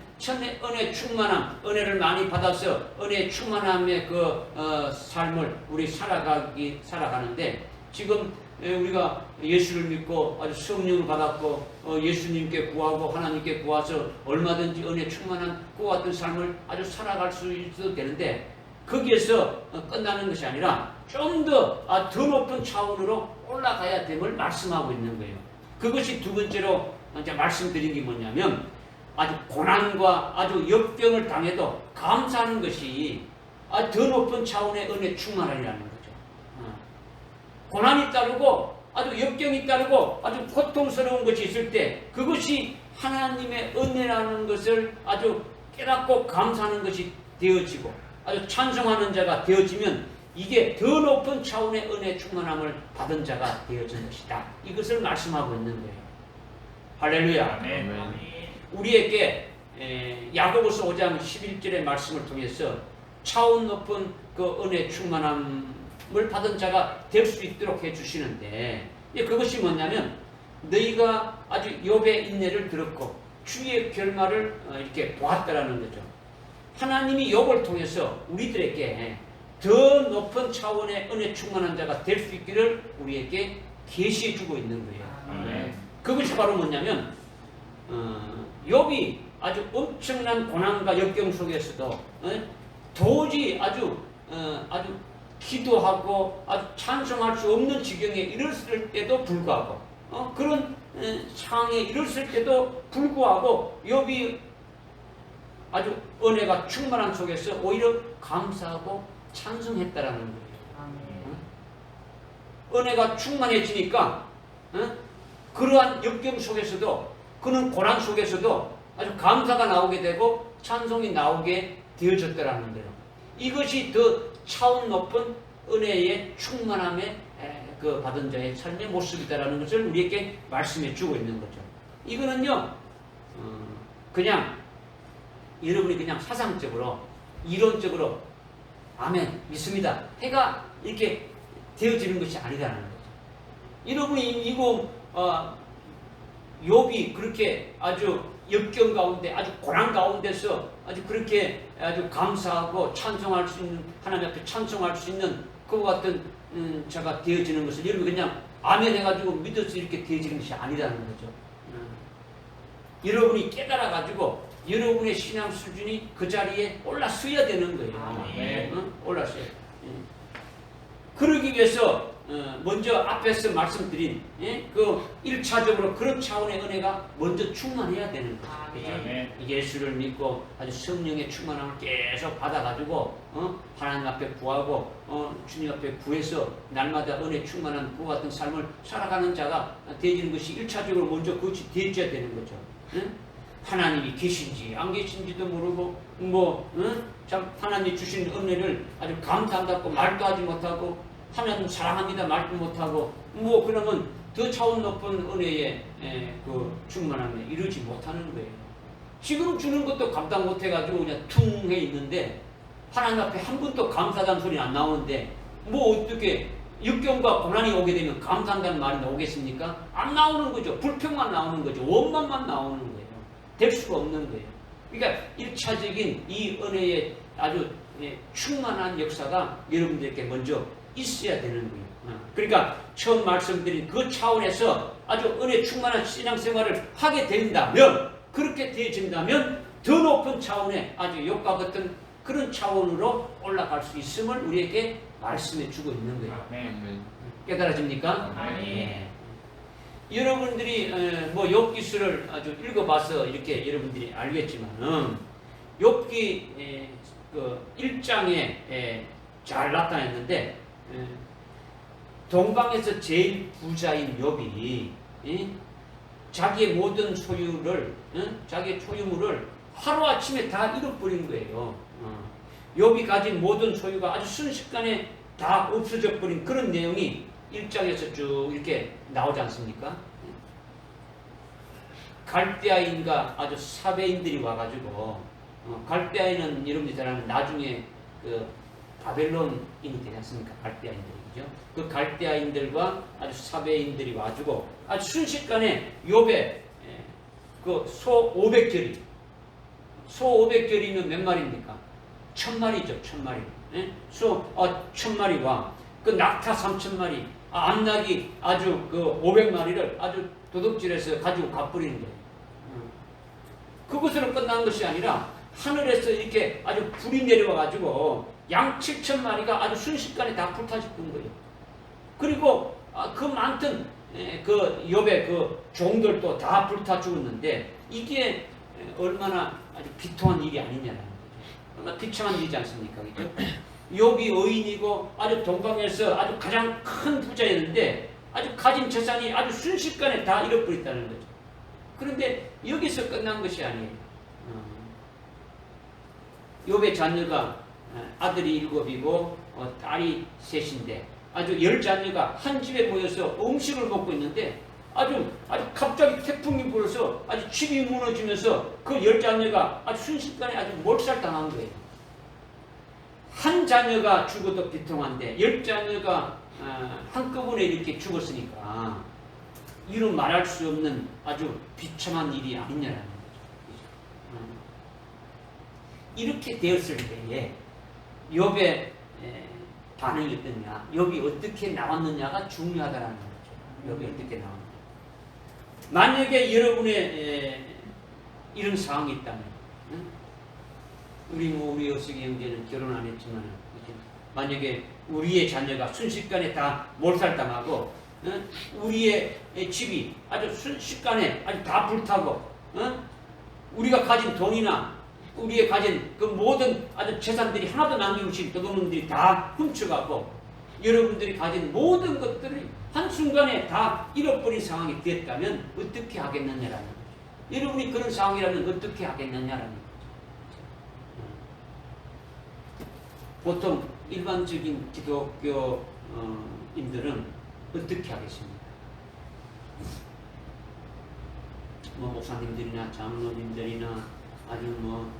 은혜 충만함, 은혜를 많이 받아서 은혜 충만함의 그 삶을 우리 살아가는데, 지금 우리가 예수를 믿고 아주 성령을 받았고 예수님께 구하고 하나님께 구하서 얼마든지 은혜 충만한 그와 같은 삶을 아주 살아갈 수 있어도 되는데, 거기에서 끝나는 것이 아니라 좀 더 높은 차원으로 올라가야 됨을 말씀하고 있는 거예요. 그것이 두 번째로 이제 말씀드린 게 뭐냐면, 아주 고난과 아주 역병을 당해도 감사하는 것이 더 높은 차원의 은혜 충만함이라는 거죠. 고난이 따르고 아주 역경이 따르고 아주 고통스러운 것이 있을 때 그것이 하나님의 은혜라는 것을 아주 깨닫고 감사하는 것이 되어지고 아주 찬송하는 자가 되어지면 이게 더 높은 차원의 은혜 충만함을 받은 자가 되어진 것이다. 이것을 말씀하고 있는 거예요. 할렐루야. 아멘. 우리에게 야고보서 5장 11절의 말씀을 통해서 차원 높은 그 은혜 충만함을 받은 자가 될 수 있도록 해주시는데, 그것이 뭐냐면 너희가 아주 욥의 인내를 들었고 주의 결말을 이렇게 보았다라는 거죠. 하나님이 욥을 통해서 우리들에게 더 높은 차원의 은혜 충만한 자가 될 수 있기를 우리에게 계시해 주고 있는 거예요. 아멘. 그것이 바로 뭐냐면 욥이 아주 엄청난 고난과 역경 속에서도 도저히 아주 기도하고 아주 찬송할 수 없는 지경에 이르렀을 때도 불구하고 그런 상황에 이르렀을 때도 불구하고 욥이 아주 은혜가 충만한 속에서 오히려 감사하고 찬송했다라는 거예요. 은혜가 충만해지니까 그러한 역경 속에서도, 그런 고난 속에서도 아주 감사가 나오게 되고 찬송이 나오게 되어졌다라는 거예요. 이것이 더 차원 높은 은혜의 충만함에 그 받은 자의 삶의 모습이다라는 것을 우리에게 말씀해 주고 있는 거죠. 이거는요, 그냥 여러분이 그냥 사상적으로, 이론적으로 아멘 믿습니다 해가 이렇게 되어지는 것이 아니라는 거죠. 여러분이 이거 욥이 그렇게 아주 역경 가운데, 아주 고난 가운데서 아주 그렇게 아주 감사하고 찬송할 수 있는, 하나님 앞에 찬송할 수 있는 그와 같은 자가 되어지는 것을 여러분 그냥 아멘 해가지고 믿어서 이렇게 되어지는 것이 아니라는 거죠. 여러분이 깨달아 가지고 여러분의 신앙 수준이 그 자리에 올라서야 되는 거예요. 아멘. 올라서야. 그러기 위해서 먼저 앞에서 말씀드린 그 1차적으로 그런 차원의 은혜가 먼저 충만해야 되는 거죠. 아멘. 예수를 믿고 아주 성령의 충만함을 계속 받아가지고 하나님 앞에 구하고 주님 앞에 구해서 날마다 은혜 충만한 그와 같은 삶을 살아가는 자가 되어지는 것이 1차적으로 먼저 그것이 되어져야 되는 거죠. 하나님이 계신지 안 계신지도 모르고 참 하나님이 주신 은혜를 아주 감사한다고 말도 하지 못하고 하나님 사랑합니다 말도 못하고 그러면 더 차원 높은 은혜의 그 충만함에 이르지 못하는 거예요. 지금 주는 것도 감당 못해가지고 그냥 퉁해 있는데 하나님 앞에 한 번도 감사하다는 소리 안 나오는데 어떻게 역경과 고난이 오게 되면 감사한다는 말이 나오겠습니까? 안 나오는 거죠. 불평만 나오는 거죠. 원망만 나오는 거예요. 될 수가 없는 거예요. 그러니까 1차적인 이 은혜의 아주 충만한 역사가 여러분들에게 먼저 있어야 되는 거예요. 그러니까 처음 말씀드린 그 차원에서 아주 은혜 충만한 신앙생활을 하게 된다면, 그렇게 되어진다면 더 높은 차원의 아주 욥과 같은 그런 차원으로 올라갈 수 있음을 우리에게 말씀해 주고 있는 거예요. 아멘. 깨달아집니까? 아멘. 예. 여러분들이 뭐 욥기서를 아주 읽어봐서 이렇게 여러분들이 알겠지만은 욥기 그 1장에 잘 나타냈는데 동방에서 제일 부자인 욥이 자기의 모든 소유를 자기의 소유물을 하루아침에 다 잃어버린 거예요. 욥이 가진 모든 소유가 아주 순식간에 다 없어져 버린 그런 내용이 1장에서 쭉 이렇게 나오지 않습니까? 갈대아인과 아주 사베인들이 와가지고 갈대아인은 여러분들이 잘 아는 나중에 그 바벨론인이 되지 않습니까? 갈대아인들이 그죠? 그 갈대아인들과 아주 사베인들이 와가지고 아주 순식간에 욥의 그 소 500결이 소 500결이면 몇 마리입니까? 1000마리죠. 1000마리. 소 1000마리와 그 낙타 3000마리, 암낙이 아주 그 500마리를 아주 도둑질해서 가지고 가버리는 거예요. 그것으로 끝난 것이 아니라 하늘에서 이렇게 아주 불이 내려와가지고 양 7000마리가 아주 순식간에 다 불타죽은 거예요. 그리고 그 많던 그 욥의 그 종들도 다 불타 죽었는데 이게 얼마나 아주 비통한 일이 아니냐라는 거죠. 얼마나 비참한 일이지 않습니까? 그죠? 욥이 의인이고 아주 동방에서 아주 가장 큰 부자였는데 아주 가진 재산이 아주 순식간에 다 잃어버렸다는 거죠. 그런데 여기서 끝난 것이 아니에요. 욥의 자녀가 아들이 7이고 딸이 3인데 아주 10자녀가 한 집에 모여서 음식을 먹고 있는데 아주 갑자기 태풍이 불어서 아주 집이 무너지면서 그 10자녀가 아주 순식간에 아주 몰살당한 거예요. 한 자녀가 죽어도 비통한데 10자녀가 한꺼번에 이렇게 죽었으니까 이런 말할 수 없는 아주 비참한 일이 아니냐라는 거죠. 이렇게 되었을 때에 욥의 반응이 어떠냐, 욥이 어떻게 나왔느냐가 중요하다는 거죠. 욥이 어떻게 나왔느냐. 만약에 여러분의 이런 상황이 있다면, 우리 여석이 형제는 결혼 안 했지만, 만약에 우리의 자녀가 순식간에 다 몰살당하고, 우리의 집이 아주 순식간에 아주 다 불타고, 우리가 가진 돈이나 우리의 가진 그 모든 아주 재산들이 하나도 남김없이 도둑놈들이 다 훔쳐가고 여러분들이 가진 모든 것들을 한순간에 다 잃어버린 상황이 되었다면 어떻게 하겠느냐라는 거죠. 여러분이 그런 상황이라면 어떻게 하겠느냐라는 거죠. 보통 일반적인 기독교인들은 어떻게 하겠습니까? 뭐 목사님들이나 장로님들이나 아니면 뭐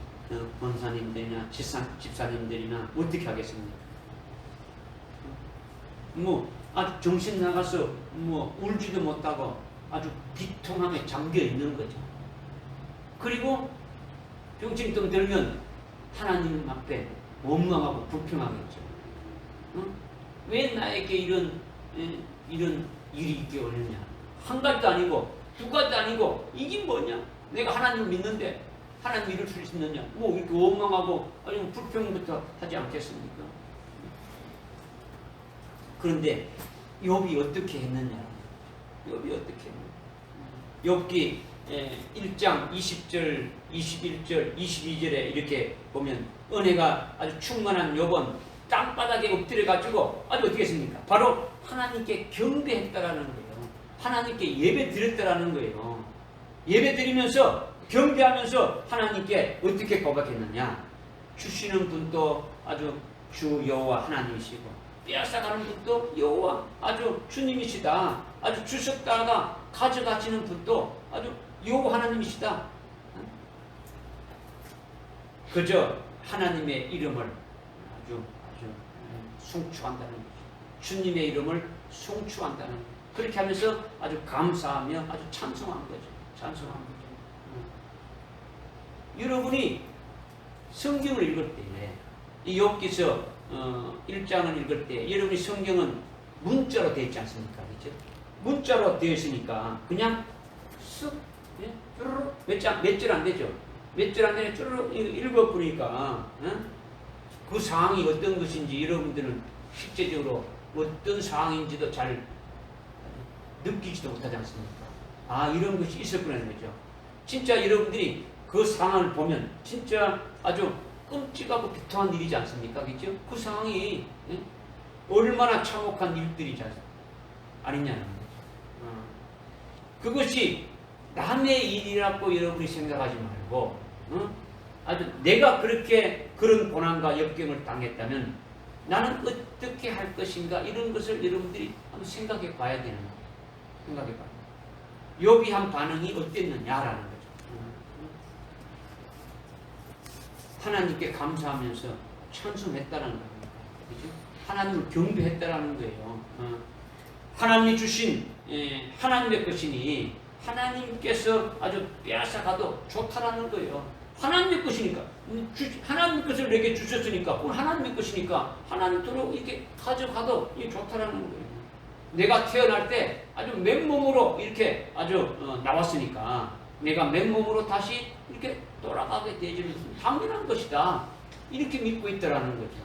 권사님들이나 집사님들이나 어떻게 하겠습니까? 뭐 아주 정신 나가서 뭐 울지도 못하고 아주 비통함에 잠겨 있는 거죠. 그리고 병증 좀 들면 하나님 앞에 원망하고 불평하겠죠. 왜 나에게 이런 일이 있게 오느냐? 한 가지도 아니고 두 가지도 아니고 이게 뭐냐? 내가 하나님을 믿는데 하나님 이룰 수 있느냐? 뭐 이렇게 원망하고 아니면 불평부터 하지 않겠습니까? 그런데 욥이 어떻게 했느냐? 욥이 어떻게 했느냐? 욥기 1장 20절, 21절, 22절에 이렇게 보면 은혜가 아주 충만한 욥은 땅바닥에 엎드려가지고 아주 어떻게 했습니까? 바로 하나님께 경배했다라는 거예요. 하나님께 예배 드렸다라는 거예요. 예배 드리면서 경배하면서 하나님께 어떻게 고백했느냐? 주시는 분도 아주 주 여호와 하나님이시고 빼앗아가는 분도 여호와 아주 주님이시다. 아주 주셨다가 가져가시는 분도 아주 여호와 하나님이시다. 그저 하나님의 이름을 아주 송축한다는 거죠. 주님의 이름을 송축한다는 거죠. 그렇게 하면서 아주 감사하며 아주 찬송한 거죠. 찬송한 거죠. 여러분이 성경을 읽을 때, 이 욥기서 1장을 읽을 때, 여러분이 성경은 문자로 되어 있지 않습니까? 그렇죠? 문자로 되어 있으니까 그냥 쓱, 몇 절 안 되죠? 몇 절 안 되네 쭈르륵 읽어보니까 그 상황이 어떤 것인지 여러분들은 실제적으로 어떤 상황인지도 잘 느끼지도 못하지 않습니까? 아, 이런 것이 있었구나 하는 거죠. 진짜 여러분들이 그 상황을 보면 진짜 아주 끔찍하고 비통한 일이지 않습니까? 그죠? 그 상황이 얼마나 참혹한 일들이지 아니냐는 거죠. 그것이 남의 일이라고 여러분이 생각하지 말고 아주 내가 그렇게 그런 고난과 역경을 당했다면 나는 어떻게 할 것인가 이런 것을 여러분들이 한번 생각해 봐야 되는 거예요. 생각해 봐요. 욥이 한 반응이 어땠느냐라는 거죠. 하나님께 감사하면서 찬송했다라는 겁니다. 그죠? 하나님을 경배했다라는 거예요. 하나님이 주신 하나님의 것이니 하나님께서 아주 빼앗아가도 좋다라는 거예요. 하나님의 것이니까 하나님의 것을 내게 주셨으니까 하나님의 것이니까 하나님대로 이렇게 가져가도 이게 좋다라는 거예요. 내가 태어날 때 아주 맨몸으로 이렇게 아주 나왔으니까 내가 맨몸으로 다시 이렇게 돌아가게 되지는 당연한 것이다. 이렇게 믿고 있다라는 거죠.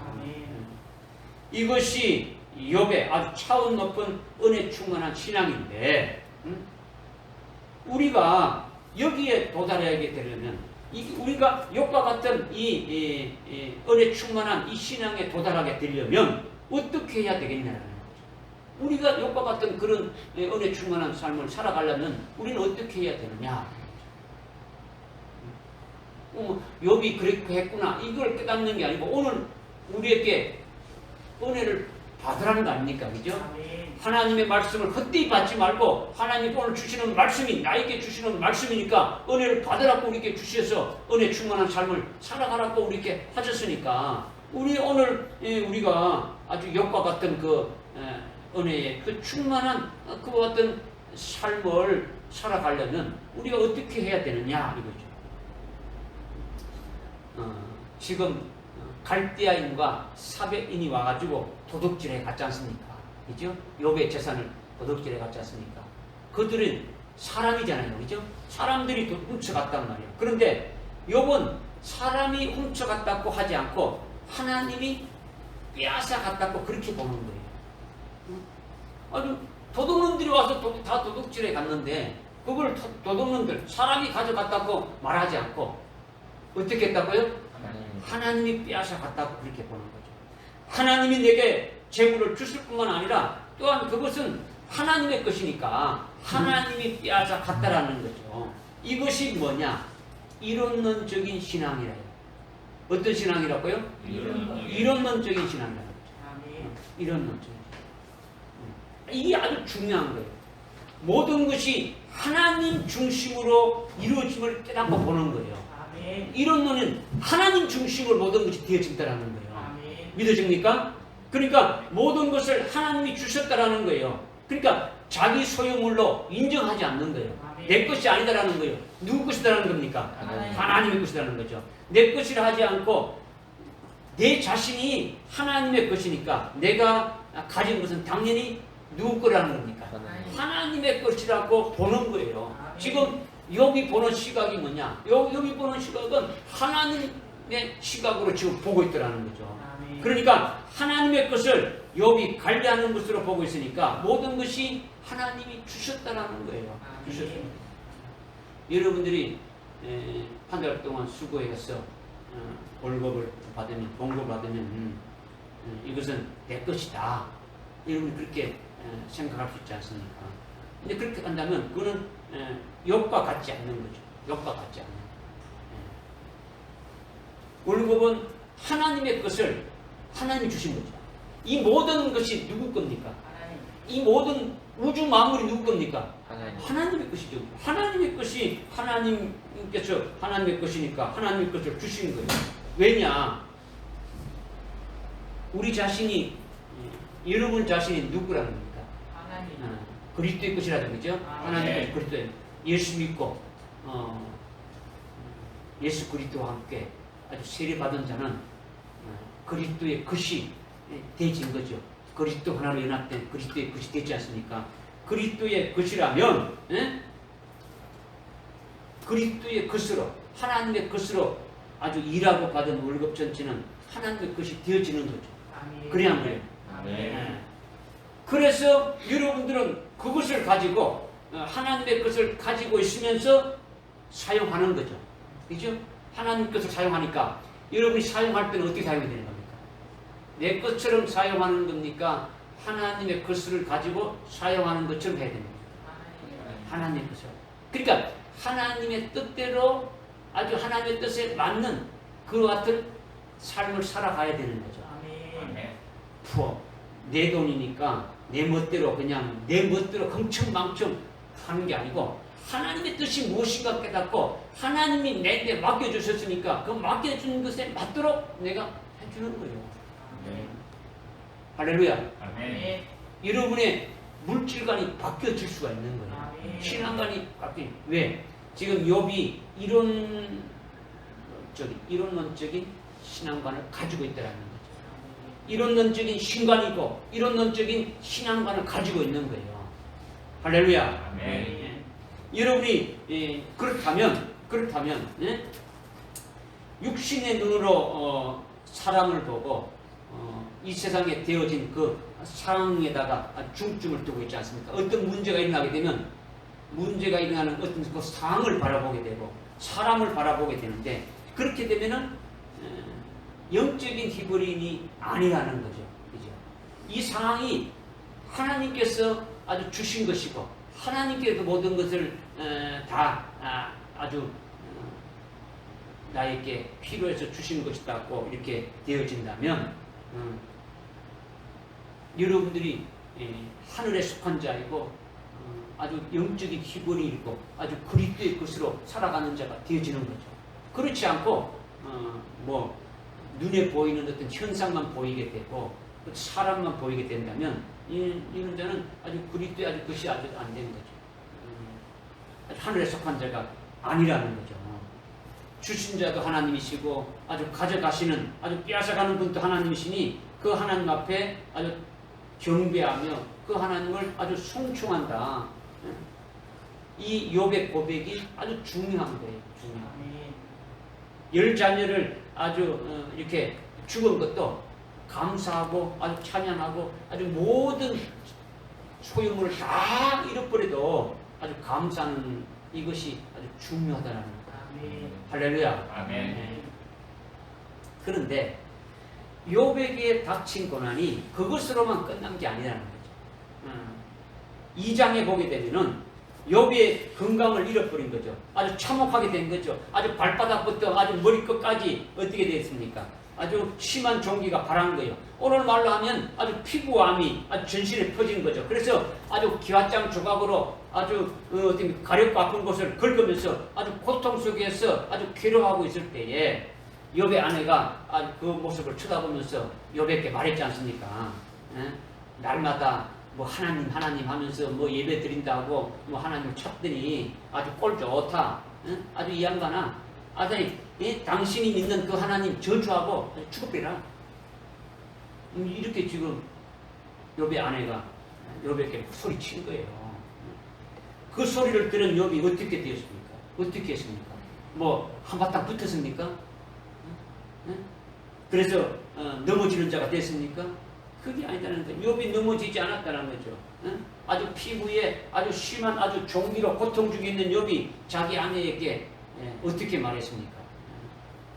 이것이 욥의 아주 차원 높은 은혜 충만한 신앙인데 우리가 여기에 도달하게 되려면 우리가 욥과 같은 이 은혜 충만한 이 신앙에 도달하게 되려면 어떻게 해야 되겠냐라는 거죠. 우리가 욥과 같은 그런 은혜 충만한 삶을 살아가려면 우리는 어떻게 해야 되느냐. 욥이 그렇게 했구나 이걸 깨닫는 게 아니고 오늘 우리에게 은혜를 받으라는 거 아닙니까? 그죠? 하나님의 말씀을 헛되이 받지 말고 하나님 오늘 주시는 말씀이 나에게 주시는 말씀이니까 은혜를 받으라고 우리에게 주셔서 은혜 충만한 삶을 살아가라고 우리에게 하셨으니까 우리 오늘 우리가 아주 욥과 같은 그 은혜의 그 충만한 그와 같은 삶을 살아가려면 우리가 어떻게 해야 되느냐 이거죠. 지금 갈대아인과 사백인이 와가지고 도둑질해 갔지 않습니까? 그죠? 욥의 재산을 도둑질해 갔지 않습니까? 그들은 사람이잖아요. 그죠? 사람들이 훔쳐갔단 말이에요. 그런데 욥은 사람이 훔쳐갔다고 하지 않고 하나님이 빼앗아 갔다고 그렇게 보는 거예요. 아주 도둑놈들이 와서 다 도둑질해 갔는데 그걸 도둑놈들 사람이 가져갔다고 말하지 않고 어떻게 했다고요? 하나님이 빼앗아 갔다고 그렇게 보는 거죠. 하나님이 내게 재물을 주실 뿐만 아니라 또한 그것은 하나님의 것이니까 하나님이 빼앗아 갔다라는 거죠. 이것이 뭐냐? 이론론적인 신앙이라요. 어떤 신앙이라고요? 이론론적인 신앙이라는 거죠. 이론론적인. 이게 아주 중요한 거예요. 모든 것이 하나님 중심으로 이루어짐을 깨닫고 보는 거예요. 이론론은 하나님 중심으로 모든 것이 되어진다라는 거예요. 믿어집니까? 그러니까 모든 것을 하나님이 주셨다라는 거예요. 그러니까 자기 소유물로 인정하지 않는 거예요. 내 것이 아니다라는 거예요. 누구 것이다라는 겁니까? 하나님의 것이라는 거죠. 내 것이라 하지 않고 내 자신이 하나님의 것이니까 내가 가진 것은 당연히 누구 거라는 겁니까? 하나님의 것이라고 보는 거예요. 지금 여기 보는 시각이 뭐냐? 여기 보는 시각은 하나님의 시각으로 지금 보고 있더라는 거죠. 그러니까 하나님의 것을 욥이 관리하는 것으로 보고 있으니까 모든 것이 하나님이 주셨다라는 거예요. 주셨습니다. 여러분들이 한 달 동안 수고해서 월급을 받으면 봉급을 받으면 이것은 내 것이다. 여러분 그렇게 생각할 수 있지 않습니까? 근데 그렇게 한다면 그거는 욥과 같지 않는 거죠. 욥과 같지 않는. 월급은 하나님의 것을 하나님이 주신 거죠. 이 모든 것이 누구 겁니까? 이 모든 우주 만물이 누구 겁니까? 하나님의 것이죠. 하나님의 것이 하나님께서 하나님의 것이니까 하나님의 것을 주신 거예요. 왜냐? 우리 자신이 여러분 자신이 누구라는 겁니까? 하나님. 그리스도의 것이라는 거죠. 하나님의 그리스도 예수 믿고 예수 그리스도와 함께 아주 세례 받은 자는 그리스도의 것이 되진 거죠. 그리스도 하나로 연합된 그리스도의 것이 되지 않습니까? 그리스도의 것이라면 그리스도의 것으로 하나님의 것으로 아주 일하고 받은 월급 전체는 하나님의 것이 되어지는 거죠. 아멘. 그래야 한 거예요. 아멘. 그래서 여러분들은 그것을 가지고 하나님의 것을 가지고 있으면서 사용하는 거죠. 그죠? 하나님 것을 사용하니까 여러분이 사용할 때는 어떻게 사용이 되는 겁니까? 내 것처럼 사용하는 겁니까? 하나님의 것을 가지고 사용하는 것처럼 해야 됩니다. 하나님의 것을. 그러니까 하나님의 뜻대로 아주 하나님의 뜻에 맞는 그와 같은 삶을 살아가야 되는 거죠. 아멘. 아멘. 내 돈이니까 내 멋대로 그냥 내 멋대로 흥청망청 하는 게 아니고 하나님의 뜻이 무엇인가 깨닫고 하나님이 내게 맡겨주셨으니까 그 맡겨준 것에 맞도록 내가 해주는 거예요. 아멘. 할렐루야. 아멘. 아멘. 여러분의 물질관이 바뀌어질 수가 있는 거예요. 아멘. 신앙관이 바뀌. 왜? 지금 욥이 이론론적인 신앙관을 가지고 있다라는 거죠. 이론론적인 신관이고 이론론적인 신앙관을 가지고 있는 거예요. 할렐루야. 아멘. 여러분이 그렇다면 예? 육신의 눈으로 사람을 보고 이 세상에 되어진 그 상황에다가 중점을 두고 있지 않습니까? 어떤 문제가 일어나게 되면 문제가 일어나는 어떤 그 상황을 바라보게 되고 사람을 바라보게 되는데 그렇게 되면은 영적인 히브리인이 아니라는 거죠. 그죠? 이 상황이 하나님께서 아주 주신 것이고 하나님께서 모든 것을 다 아주 나에게 필요해서 주신 것이다고 이렇게 되어진다면 여러분들이 하늘에 속한 자이고 아주 영적인 히브리인이고 아주 그리스도의 것으로 살아가는 자가 되어지는 거죠. 그렇지 않고 뭐 눈에 보이는 어떤 현상만 보이게 되고 사람만 보이게 된다면 이런 자는 아주 그리스도의 아주 것이 아주 안 되는 거죠. 하늘에 속한 자가 아니라는 거죠. 주신 자도 하나님이시고 아주 가져가시는 아주 빼앗아가는 분도 하나님이시니 그 하나님 앞에 아주 경배하며 그 하나님을 아주 송충한다. 이 욥의 고백이 아주 중요한 거예요. 중요한. 열 자녀를 아주 이렇게 죽은 것도 감사하고 아주 찬양하고 아주 모든 소유물을 다 잃어버려도 아주 감사하는 이것이 아주 중요하다는 거예요. 할렐루야. 아멘. 그런데 욥에게 닥친 고난이 그것으로만 끝난 게 아니라는 거죠. 2장에 보게 되면은 욥의 건강을 잃어버린 거죠. 아주 참혹하게 된 거죠. 아주 발바닥부터 아주 머리끝까지 어떻게 됐습니까? 아주 심한 종기가 발한 거예요. 오늘 말로 하면 아주 피부암이 아주 전신에 퍼진 거죠. 그래서 아주 기와장 조각으로 아주 어떤 가렵고 아픈 곳을 긁으면서 아주 고통 속에서 아주 괴로워하고 있을 때에 욥의 아내가 아주 그 모습을 쳐다보면서 욥에게 말했지 않습니까? 날마다 뭐 하나님 하면서 뭐 예배 드린다고 뭐 하나님을 찾더니 아주 꼴 좋다. 아주 이 양반아. 아니 당신이 믿는 그 하나님 저주하고 죽어버리라. 이렇게 지금 욥의 아내가 욥에게 소리친 거예요. 그 소리를 들은 욥이 어떻게 되었습니까? 어떻게 했습니까? 뭐 한바탕 붙었습니까? 그래서 넘어지는 자가 됐습니까? 그게 아니다는 거예요. 욥이 넘어지지 않았다는 거죠. 아주 피부에 아주 심한 아주 종기로 고통 중에 있는 욥이 자기 아내에게 어떻게 말했습니까?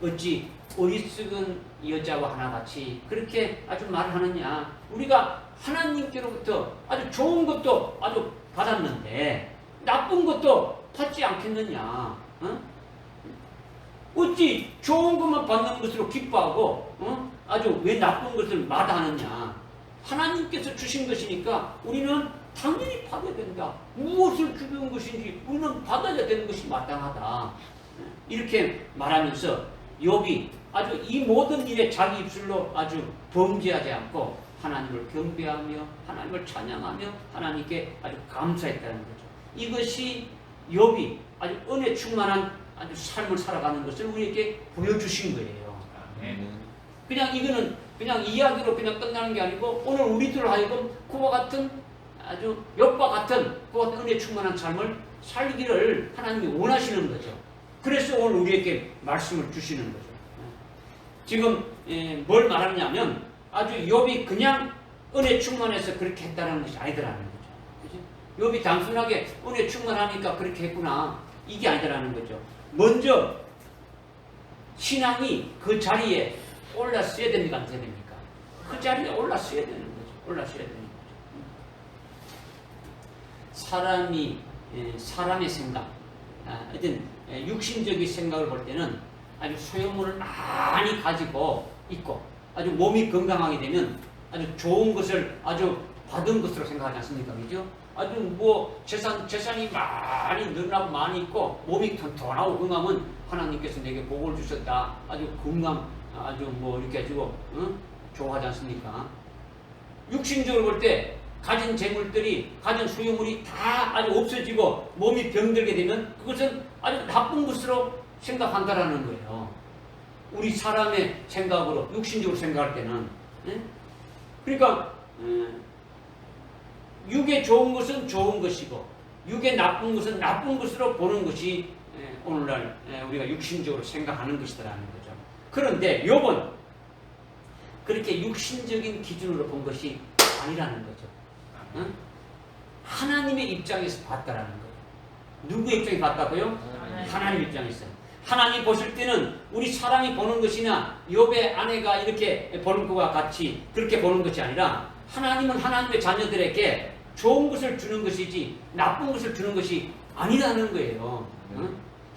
어찌 어리석은 여자와 하나같이 그렇게 아주 말을 하느냐. 우리가 하나님께로부터 아주 좋은 것도 아주 받았는데 나쁜 것도 받지 않겠느냐. 어찌 좋은 것만 받는 것으로 기뻐하고 아주 왜 나쁜 것을 마다하느냐. 하나님께서 주신 것이니까 우리는 당연히 받아야 된다. 무엇을 주는 것인지 우리는 받아야 되는 것이 마땅하다. 이렇게 말하면서 욥이 아주 이 모든 일에 자기 입술로 아주 범죄하지 않고 하나님을 경배하며 하나님을 찬양하며 하나님께 아주 감사했다는 거죠. 이것이 욥이 아주 은혜 충만한 아주 삶을 살아가는 것을 우리에게 보여주신 거예요. 아멘. 그냥 이거는 그냥 이야기로 그냥 끝나는 게 아니고 오늘 우리들 하여금 그와 같은 아주 욥과 같은 그와 같은 은혜 충만한 삶을 살기를 하나님이 원하시는 거죠. 그래서 오늘 우리에게 말씀을 주시는 거죠. 지금 뭘 말하냐면 아주 욥이 그냥 은혜 충만해서 그렇게 했다는 것이 아니더라는 거죠. 그죠? 욥이 단순하게 은혜 충만하니까 그렇게 했구나 이게 아니더라는 거죠. 먼저 신앙이 그 자리에 올라서야 됩니까 안 됩니까? 그 자리에 올라서야 되는 거죠. 올라서야 되는 거죠. 사람의 생각, 어떤 육신적인 생각을 볼 때는 아주 소유물을 많이 가지고 있고 아주 몸이 건강하게 되면 아주 좋은 것을 아주 받은 것으로 생각하지 않습니까? 그죠? 아주 뭐 재산이 많이 늘어나고 많이 있고 몸이 튼튼하고 건강하면 하나님께서 내게 복을 주셨다. 아주 건강, 아주 뭐 이렇게 해주고 좋아하지 않습니까? 육신적으로 볼 때 가진 재물들이 가진 소유물이 다 아주 없어지고 몸이 병들게 되면 그것은 아주 나쁜 것으로 생각한다라는 거예요. 우리 사람의 생각으로 육신적으로 생각할 때는 그러니까 육에 좋은 것은 좋은 것이고 육에 나쁜 것은 나쁜 것으로 보는 것이 오늘날 우리가 육신적으로 생각하는 것이다라는 거죠. 그런데 욥은 그렇게 육신적인 기준으로 본 것이 아니라는 거죠. 하나님의 입장에서 봤다라는 거예요. 누구의 입장에서 봤다고요? 하나님 입장에서. 하나님 보실 때는 우리 사람이 보는 것이나 욥의 아내가 이렇게 보는 것과 같이 그렇게 보는 것이 아니라 하나님은 하나님의 자녀들에게 좋은 것을 주는 것이지 나쁜 것을 주는 것이 아니라는 거예요.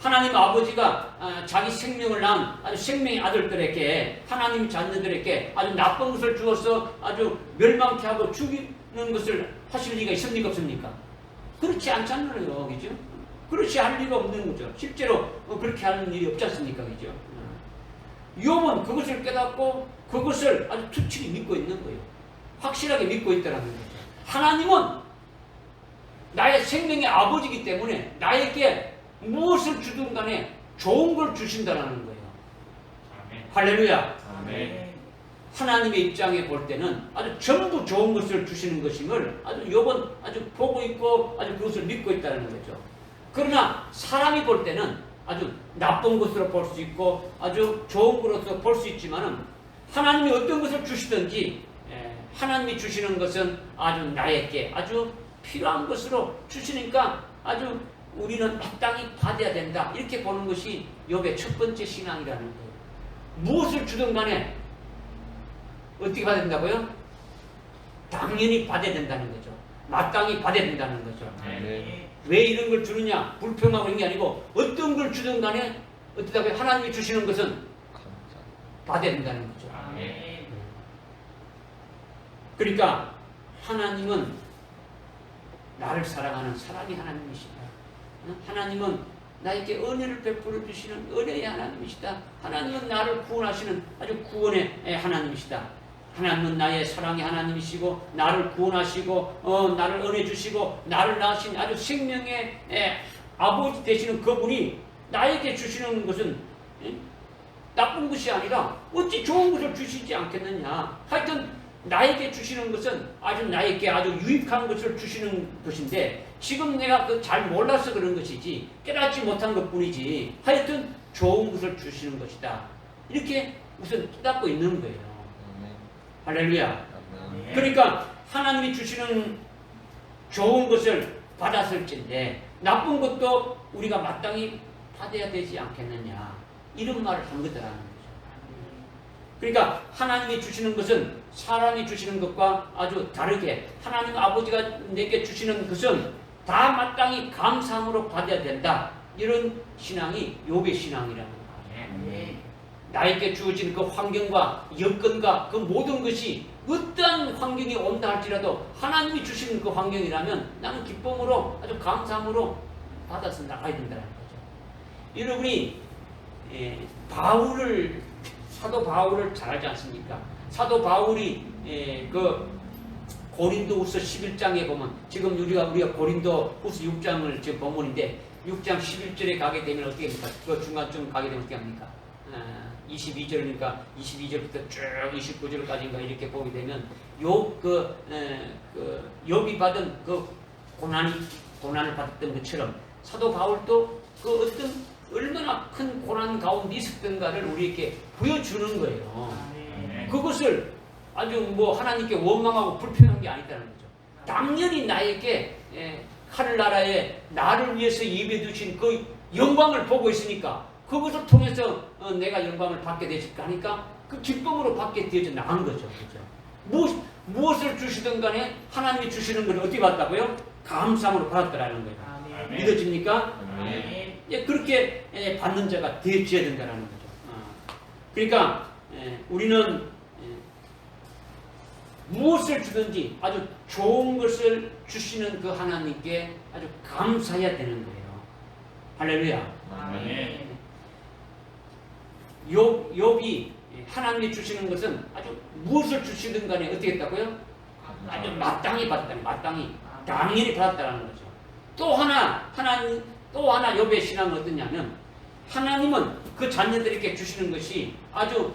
하나님 아버지가 자기 생명을 낳은 아주 생명의 아들들에게 하나님 자녀들에게 아주 나쁜 것을 주어서 아주 멸망케 하고 죽이는 것을 하실 리가 있습니까 없습니까? 그렇지 않잖아요. 그죠? 그렇지 할 리가 없는 거죠. 실제로 그렇게 하는 일이 없지 않습니까? 그죠? 욥은 그것을 깨닫고 그것을 아주 투철히 믿고 있는 거예요. 확실하게 믿고 있다는 거죠. 하나님은 나의 생명의 아버지이기 때문에 나에게 무엇을 주든 간에 좋은 걸 주신다는 거예요. 아멘. 할렐루야. 아멘. 하나님의 입장에 볼 때는 아주 전부 좋은 것을 주시는 것임을 아주 욥은 아주 보고 있고 아주 그것을 믿고 있다는 거죠. 그러나 사람이 볼 때는 아주 나쁜 것으로 볼 수 있고 아주 좋은 것으로 볼 수 있지만은 하나님이 어떤 것을 주시든지 하나님이 주시는 것은 아주 나에게 아주 필요한 것으로 주시니까 아주 우리는 마땅히 받아야 된다. 이렇게 보는 것이 욥의 첫 번째 신앙이라는 거예요. 무엇을 주든 간에 어떻게 받아야 된다고요? 당연히 받아야 된다는 거죠. 마땅히 받아야 된다는 거죠. 네. 왜 이런 걸 주느냐? 불평하고 있는 게 아니고 어떤 걸 주든 간에 어떻다고요? 하나님이 주시는 것은 받아야 된다는 거죠. 아멘. 그러니까 하나님은 나를 사랑하는 사랑의 하나님이시다. 하나님은 나에게 은혜를 베풀어 주시는 은혜의 하나님이시다. 하나님은 나를 구원하시는 아주 구원의 하나님이시다. 하나님은 나의 사랑의 하나님이시고 나를 구원하시고 나를 은혜 주시고 나를 낳으신 아주 생명의 아버지 되시는 그분이 나에게 주시는 것은 나쁜 것이 아니라 어찌 좋은 것을 주시지 않겠느냐. 하여튼 나에게 주시는 것은 아주 나에게 아주 유익한 것을 주시는 것인데 지금 내가 잘 몰라서 그런 것이지 깨닫지 못한 것뿐이지 하여튼 좋은 것을 주시는 것이다. 이렇게 우선 깨닫고 있는 거예요. 할렐루야. 그러니까 하나님이 주시는 좋은 것을 받았을진데 나쁜 것도 우리가 마땅히 받아야 되지 않겠느냐. 이런 말을 한 거더라는 거죠. 그러니까 하나님이 주시는 것은 사람이 주시는 것과 아주 다르게 하나님 아버지가 내게 주시는 것은 다 마땅히 감사함으로 받아야 된다. 이런 신앙이 욥의 신앙이라는 거예요. 나에게 주어진 그 환경과 여건과 그 모든 것이 어떠한 환경이 온다 할지라도 하나님이 주시는 그 환경이라면 나는 기쁨으로 아주 감사함으로 받아서 나가야 된다는 거죠. 여러분이 사도 바울을 잘 알지 않습니까? 사도 바울이 그 고린도후서 11장에 보면 지금 우리가 고린도후서 6장을 지금 본문인데 6장 11절에 가게 되면 어떻게 합니까? 그 중간쯤 가게 되면 어떻게 합니까? 22절이니까 22절부터 쭉 29절까지인가 이렇게 보게 되면 욥이 받은 그 고난을 받았던 것처럼 사도 바울도 그 어떤 얼마나 상황 가운데 있었던가를 우리에게 보여주는 거예요. 아멘. 그것을 아주 뭐 하나님께 원망하고 불평한 게 아니다는 거죠. 당연히 나에게 하늘나라에 나를 위해서 예배 두신 그 영광을 보고 있으니까 그것을 통해서 내가 영광을 받게 되실까 하니까 그 기쁨으로 받게 되어져 나간 거죠. 그죠? 무엇을 주시든 간에 하나님이 주시는 걸 어떻게 받다고요? 감사함으로 받았다라는 거예요. 아멘. 믿어집니까? 아멘. 그렇게 받는 자가 되어져야 된다는 거죠. 그러니까 우리는 무엇을 주든지 아주 좋은 것을 주시는 그 하나님께 아주 감사해야 되는 거예요. 할렐루야. 아멘. 욥이 하나님이 주시는 것은 아주 무엇을 주시든 간에 어떻게 했다고요? 아주 마땅히 받았다. 마땅히 당연히 받았다는 거죠. 또 하나 욥의 신앙은 어떠냐면 하나님은 그 자녀들에게 주시는 것이 아주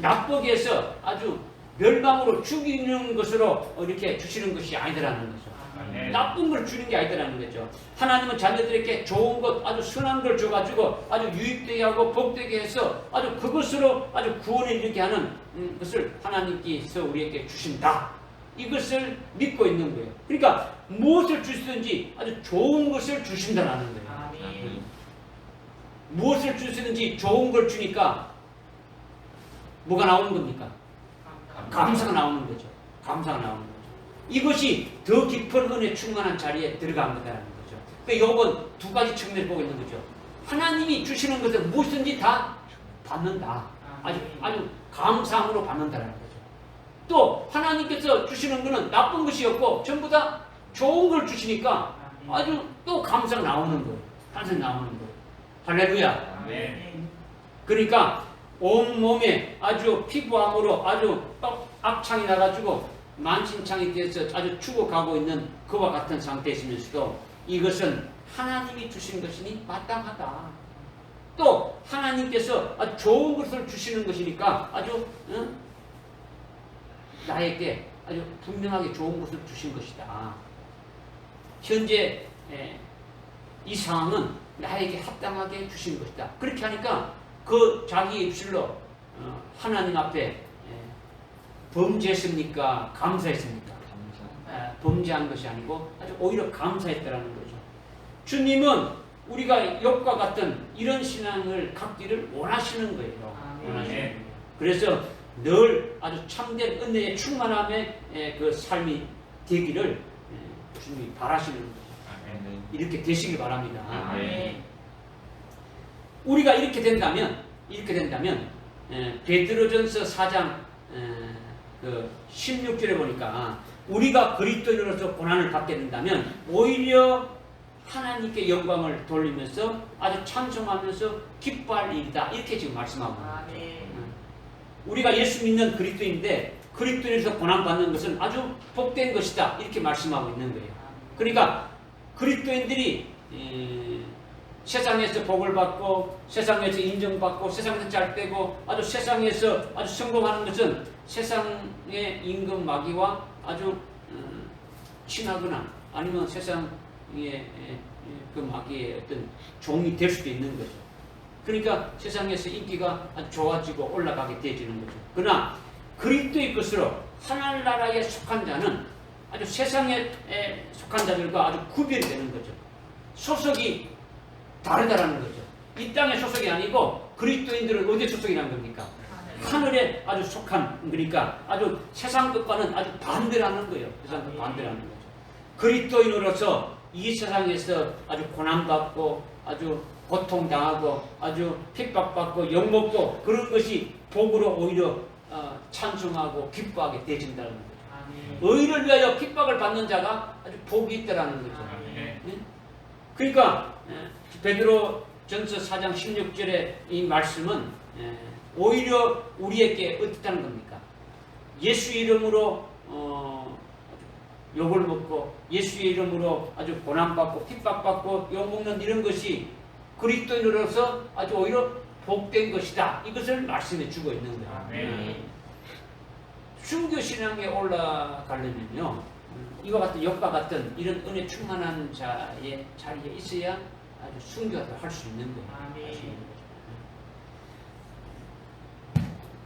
나쁘게 해서 아주 멸망으로 죽이는 것으로 이렇게 주시는 것이 아니더라는 거죠. 아멘. 나쁜 걸 주는 게 아니더라는 거죠. 하나님은 자녀들에게 좋은 것, 아주 선한 걸 줘가지고 아주 유익되게 하고 복되게 해서 아주 그것으로 아주 구원에 이르게 하는 것을 하나님께서 우리에게 주신다. 이것을 믿고 있는 거예요. 그러니까 무엇을 주시든지 아주 좋은 것을 주신다는 거예요. 아멘. 무엇을 주시든지 좋은 걸 주니까 뭐가 나오는 겁니까? 감사가 나오는 거죠. 감사가 나오는 거죠. 이것이 더 깊은 은혜 충만한 자리에 들어간 거다라는 거죠. 그러니까 욥은 두 가지 측면을 보고 있는 거죠. 하나님이 주시는 것을 무엇이든지 다 받는다. 아주 감사함으로 받는다라는 거죠. 또 하나님께서 주시는 것은 나쁜 것이었고 전부 다 좋은 걸 주시니까 아주 또 감사가 나오는 거예요. 감사가 나오는 거예요. 할렐루야. 아멘. 그러니까 온몸에 아주 피부암으로 아주 악창이 나가지고 만신창이 되어서 아주 죽어가고 있는 그와 같은 상태에 있으면서도 이것은 하나님이 주신 것이니 마땅하다. 또 하나님께서 아주 좋은 것을 주시는 것이니까 아주 나에게 아주 분명하게 좋은 것을 주신 것이다. 현재 이 상황은 나에게 합당하게 주신 것이다. 그렇게 하니까 그 자기의 입술로 하나님 앞에 범죄했습니까? 감사했습니까? 범죄한 것이 아니고 아주 오히려 감사했다라는 거죠. 주님은 우리가 욥과 같은 이런 신앙을 갖기를 원하시는 거예요. 원하시는 거예요. 그래서 늘 아주 참된 은혜의 충만함의 그 삶이 되기를 주님이 바라시는 거죠. 이렇게 되시길 바랍니다. 아멘. 우리가 이렇게 된다면 베드로전서 4장 16절에 보니까 우리가 그리스도인으로서 고난을 받게 된다면 오히려 하나님께 영광을 돌리면서 아주 찬송하면서 기뻐할 일이다. 이렇게 지금 말씀하고 있습니다. 우리가 예수 믿는 그리스도인인데 그리스도인에서 고난받는 것은 아주 복된 것이다. 이렇게 말씀하고 있는 거예요. 그러니까 그리스도인들이 세상에서 복을 받고 세상에서 인정받고 세상에서 잘되고 아주 세상에서 아주 성공하는 것은 세상의 임금 마귀와 아주 친하거나 아니면 세상의 그 마귀의 어떤 종이 될 수도 있는 거죠. 그러니까 세상에서 인기가 아주 좋아지고 올라가게 되어지는 거죠. 그러나 그리스도의 것으로 하늘나라에 속한 자는 아주 세상에 속한 자들과 아주 구별이 되는 거죠. 소속이 다르다라는 거죠. 이 땅의 소속이 아니고 그리스도인들은 어디에 소속이라는 겁니까? 하늘에 아주 속한, 그러니까 아주 세상 것과는 아주 반대라는 거예요. 세상 것 반대라는 거죠. 그리스도인으로서 이 세상에서 아주 고난받고 아주 고통당하고 아주 핍박받고 욕먹고 그런 것이 복으로 오히려 찬송하고 기뻐하게 되진다는 거죠. 의를 위하여 핍박을 받는 자가 아주 복이 있다라는 거죠. 네? 그러니까 베드로 전서 4장 16절의 이 말씀은 오히려 우리에게 어떻다는 겁니까? 예수 이름으로 욕을 먹고 예수의 이름으로 아주 고난받고 핍박받고 욕먹는 이런 것이 그리스도인으로서 아주 오히려 복된 것이다. 이것을 말씀해 주고 있는 거예요. 순교신앙에 올라가려면요, 이와 같은 욥과 같은 이런 은혜 충만한 자의 자리에 있어야 아주 순교를 할 수 있는 거예요.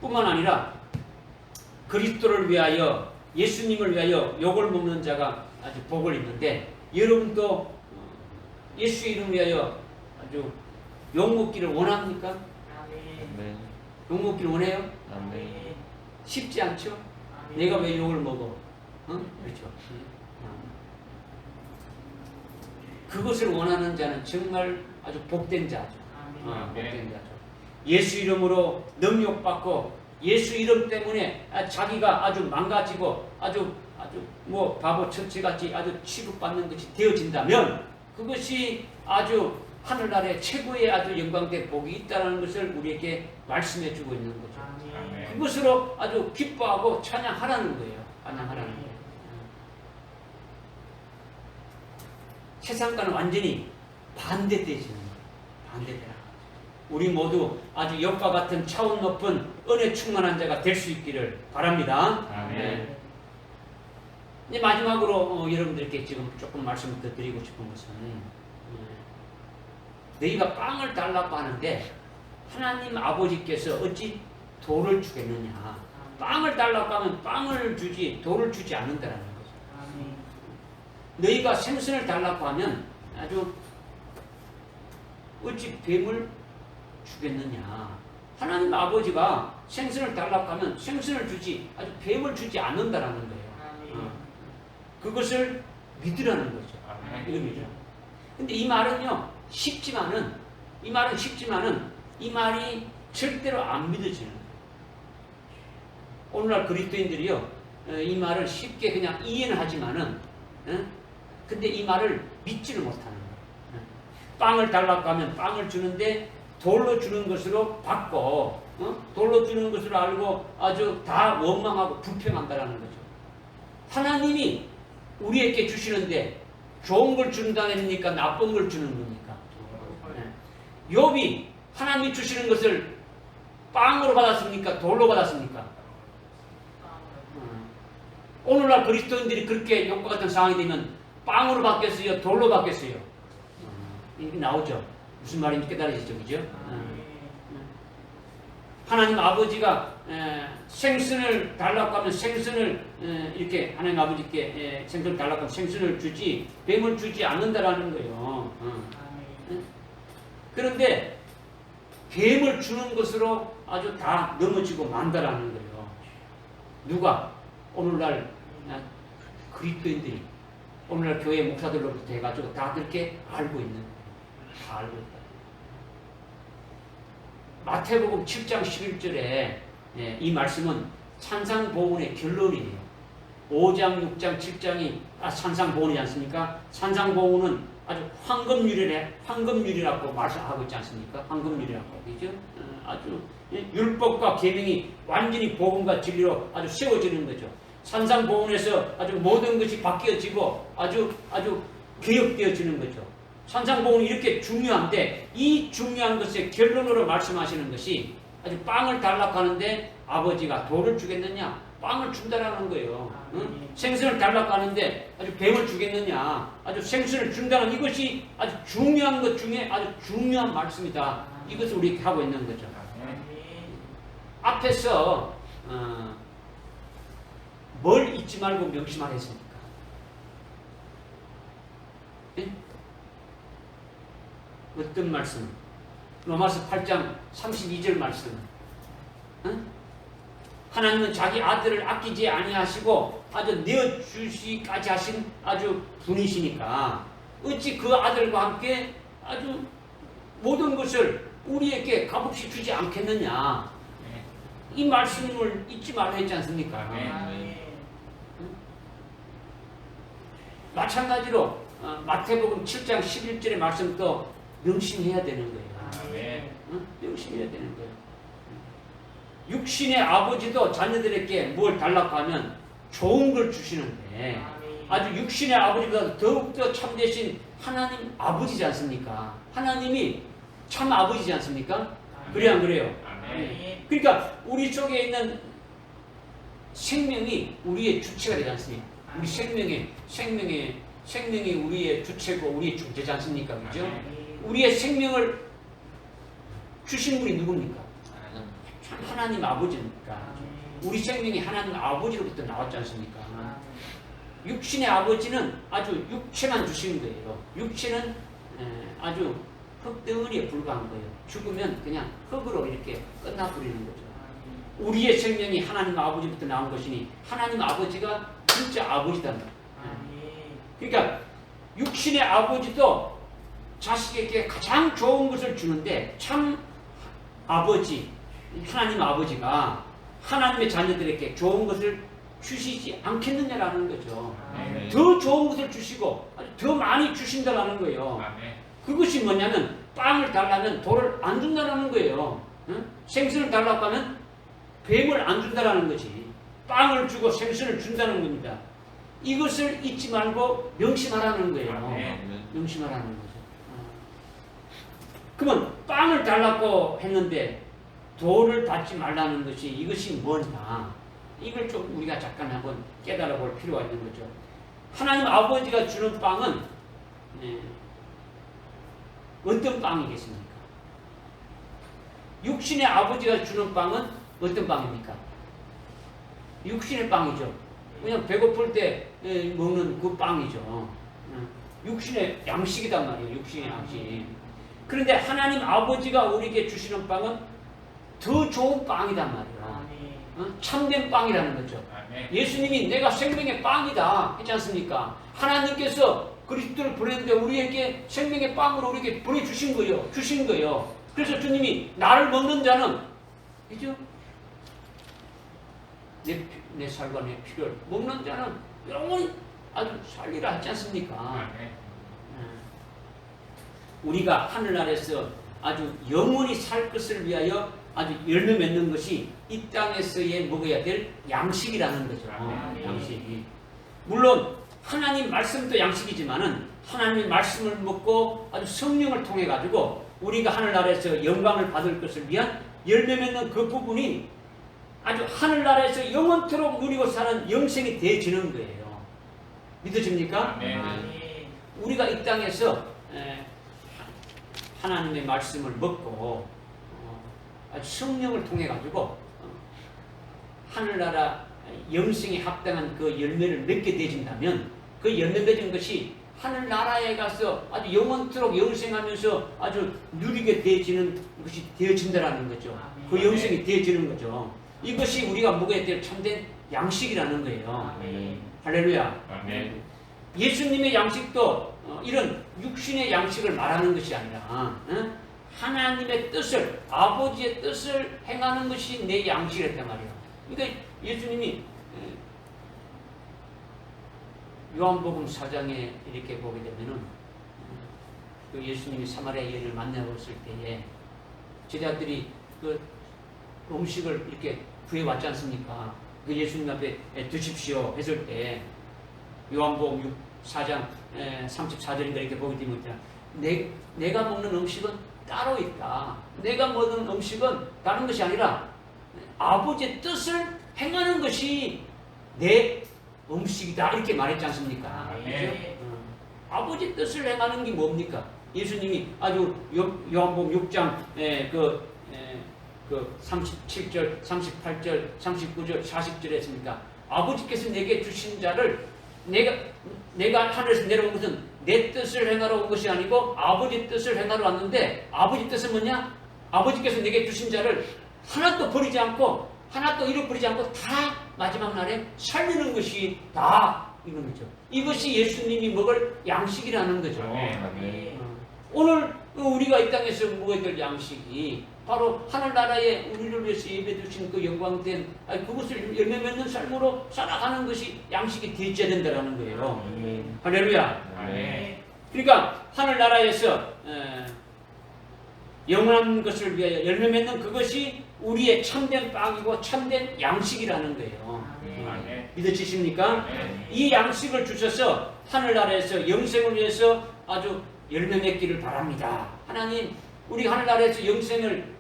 뿐만 아니라 그리스도를 위하여 예수님을 위하여 욕을 먹는 자가 아주 복을 입는데 여러분도 예수의 이름 위하여 아주 욕 먹기를 원합니까? 아멘. 욕 먹기를 원해요? 아멘. 쉽지 않죠? 아멘. 내가 왜 욕을 먹어? 그렇죠. 그것을 원하는 자는 정말 아주 복된 자죠. 아멘. 복된 자죠. 예수 이름으로 능욕받고 예수 이름 때문에 자기가 아주 망가지고 아주 뭐 바보 처치같이 아주 취급받는 것이 되어진다면 그것이 아주 하늘나라의 최고의 아주 영광된 복이 있다는 것을 우리에게 말씀해 주고 있는 거죠. 아멘. 그것으로 아주 기뻐하고 찬양하라는 거예요. 찬양하라는 거예요. 세상과는 완전히 반대되지는 거예요. 반대되라. 우리 모두 아주 역과 같은 차원 높은 은혜 충만한 자가 될 수 있기를 바랍니다. 아멘. 이제 마지막으로 여러분들께 지금 조금 말씀을 더 드리고 싶은 것은 너희가 빵을 달라고 하는데 하나님 아버지께서 어찌 돌을 주겠느냐. 빵을 달라고 하면 빵을 주지 돌을 주지 않는다라는 거죠. 아멘. 너희가 생선을 달라고 하면 아주 어찌 뱀을 주겠느냐. 하나님 아버지가 생선을 달라고 하면 생선을 주지 아주 뱀을 주지 않는다라는 거예요. 아멘. 그것을 믿으라는 거죠. 아멘. 이겁니다. 근데 이 말은요 쉽지만은 이 말이 절대로 안 믿어지는 거예요. 오늘날 그리스도인들이요 이 말을 쉽게 그냥 이해는 하지만은 근데 이 말을 믿지를 못하는 거예요. 빵을 달라고 하면 빵을 주는데 돌로 주는 것으로 받고 돌로 주는 것으로 알고 아주 다 원망하고 불평한다라는 거죠. 하나님이 우리에게 주시는데 좋은 걸 준다니까 나쁜 걸 주는 겁니까? 욥이 하나님이 주시는 것을 빵으로 받았습니까? 돌로 받았습니까? 오늘날 그리스도인들이 그렇게 욕과 같은 상황이 되면 빵으로 받겠어요? 돌로 받겠어요? 이게 나오죠. 무슨 말인지 깨달으시죠? 그죠? 하나님 아버지가 생선을 달라고 하면 생선을 이렇게 하나님 아버지께 생선을 달라고 하면 생선을 주지 뱀을 주지 않는다라는 거예요. 그런데 뱀을 주는 것으로 아주 다 넘어지고 만다라는 거예요. 누가? 오늘날 그리스도인들이 오늘날 교회 목사들로부터 해가지고 다 그렇게 알고 있는 거예요. 다 알고 있다. 마태복음 7장 11절에 이 말씀은 산상보훈의 결론이에요. 5장, 6장, 7장이 산상보훈이지 않습니까? 산상보훈은 아주 황금률이라고 말씀하고 있지 않습니까? 황금률이라고. 그죠? 아주 율법과 계명이 완전히 복음과 진리로 아주 세워지는 거죠. 산상보훈에서 아주 모든 것이 바뀌어지고 아주 개혁되어지는 거죠. 산상보훈이 이렇게 중요한데 이 중요한 것의 결론으로 말씀하시는 것이 아주 빵을 달라고 하는데 아버지가 돌을 주겠느냐? 빵을 준다라는 거예요. 응? 생선을 달라고 하는데 아주 뱀을 주겠느냐? 아주 생선을 준다는 이것이 아주 중요한 것 중에 아주 중요한 말씀이다. 이것을 우리 하고 있는 거죠. 앞에서 뭘 잊지 말고 명심하라 했습니까? 네? 어떤 말씀? 로마서 8장 32절 말씀. 응? 하나님은 자기 아들을 아끼지 아니하시고 아주 내어주시기까지 하신 아주 분이시니까 어찌 그 아들과 함께 아주 모든 것을 우리에게 값없이 주지 않겠느냐. 이 말씀을 잊지 말라 했지 않습니까? 마찬가지로 마태복음 7장 11절의 말씀도 명심해야 되는 거예요. 명심해야 되는 거예요. 육신의 아버지도 자녀들에게 뭘 달라고 하면 좋은 걸 주시는데 아주 육신의 아버지보다 더욱더 참되신 하나님 아버지지 않습니까? 하나님이 참 아버지지 않습니까? 그래 안 그래요? 그러니까 우리 속에 있는 생명이 우리의 주체가 되지 않습니까? 우리 생명이 우리의 주체고 우리의 주체지 않습니까? 그죠? 우리의 생명을 주신 분이 누굽니까? 참 하나님 아버지니까. 우리 생명이 하나님 아버지로부터 나왔지 않습니까? 육신의 아버지는 아주 육체만 주시는 거예요. 육체는 아주 흙덩어리에 불과한 거예요. 죽으면 그냥 흙으로 이렇게 끝나버리는 거죠. 우리의 생명이 하나님 아버지부터 나온 것이니 하나님 아버지가 진짜 아버지다. 그러니까 육신의 아버지도 자식에게 가장 좋은 것을 주는데 참 아버지, 하나님 아버지가 하나님의 자녀들에게 좋은 것을 주시지 않겠느냐라는 거죠. 아멘. 더 좋은 것을 주시고 더 많이 주신다라는 거예요. 아멘. 그것이 뭐냐면 빵을 달라면 돌을 안 준다라는 거예요. 응? 생선을 달라고 하면 뱀을 안 준다라는 거지. 빵을 주고 생선을 준다는 겁니다. 이것을 잊지 말고 명심하라는 거예요. 아멘. 명심하라는 거죠. 그러면 빵을 달라고 했는데 돌을 받지 말라는 것이 이것이 뭐냐? 이걸 좀 우리가 잠깐 한번 깨달아 볼 필요가 있는 거죠. 하나님 아버지가 주는 빵은 어떤 빵이겠습니까? 육신의 아버지가 주는 빵은 어떤 빵입니까? 육신의 빵이죠. 그냥 배고플 때 먹는 그 빵이죠. 육신의 양식이단 말이에요. 육신의 양식. 그런데 하나님 아버지가 우리에게 주시는 빵은 더 좋은 빵이단 말이에요. 참된 빵이라는 거죠. 아멘. 예수님이 내가 생명의 빵이다 했지 않습니까? 하나님께서 그리스도를 보냈는데 우리에게 생명의 빵으로 우리에게 보내주신 거예요. 주신 거예요. 그래서 주님이 나를 먹는 자는 그죠? 내 살과 내 피를 먹는 자는 영원히 아주 살리라 했지 않습니까? 아멘. 우리가 하늘나라에서 아주 영원히 살 것을 위하여 아주 열매 맺는 것이 이 땅에서의 먹어야 될 양식이라는 거죠. 아멘. 양식이. 물론 하나님 말씀도 양식이지만은 하나님의 말씀을 먹고 아주 성령을 통해 가지고 우리가 하늘나라에서 영광을 받을 것을 위한 열매 맺는 그 부분이 아주 하늘나라에서 영원토록 누리고 사는 영생이 되어지는 거예요. 믿어집니까? 아멘. 우리가 이 땅에서 하나님의 말씀을 먹고 아주 성령을 통해 가지고 하늘나라 영생에 합당한 그 열매를 맺게 되어진다면 그 열매 맺은 것이 하늘나라에 가서 아주 영원토록 영생하면서 아주 누리게 되어지는 것이 되어진다라는 거죠. 그 영생이 되어지는 거죠. 이것이 우리가 먹어야 될 참된 양식이라는 거예요. 할렐루야. 아멘. 예수님의 양식도 이런 육신의 양식을 말하는 것이 아니라 하나님의 뜻을, 아버지의 뜻을 행하는 것이 내 양식이랬단 말이에요. 그러니까 예수님이 요한복음 4장에 이렇게 보게 되면은 그 예수님이 사마리아 여인을 만나봤을 때에 제자들이 그 음식을 이렇게 구해왔지 않습니까? 그 예수님 앞에 드십시오 했을 때 요한복음 4장 34절인가 이렇게 보게 되면 내가 먹는 음식은 따로 있다. 내가 먹는 음식은 다른 것이 아니라 아버지의 뜻을 행하는 것이 내 음식이다 이렇게 말했지 않습니까? 네. 아버지 뜻을 행하는 게 뭡니까? 예수님이 아주 요한복음 6장 그 37절, 38절, 39절, 40절 했습니까? 아버지께서 내게 주신 자를 내가 하늘에서 내려온 것은 내 뜻을 행하러 온 것이 아니고 아버지 뜻을 행하러 왔는데 아버지 뜻은 뭐냐? 아버지께서 내게 주신 자를 하나도 버리지 않고 하나도 잃어버리지 않고 다 마지막 날에 살리는 것이 다 이런 거죠. 이것이 예수님이 먹을 양식이라는 거죠. 아멘. 오늘 우리가 이 땅에서 먹어야 될 양식이 바로 하늘나라에 우리를 위해서 예배 주신 그 영광된 그것을 열매 맺는 삶으로 살아가는 것이 양식이 되어야 된다는 거예요. 할렐루야. 아멘. 그러니까 하늘나라에서 영원한 것을 위하여 열매 맺는 그것이 우리의 참된 빵이고 참된 양식이라는 거예요. 아멘. 믿어지십니까? 아멘. 이 양식을 주셔서 하늘나라에서 영생을 위해서 아주 열매 맺기를 바랍니다. 하나님, 우리 하늘나라에서 영생을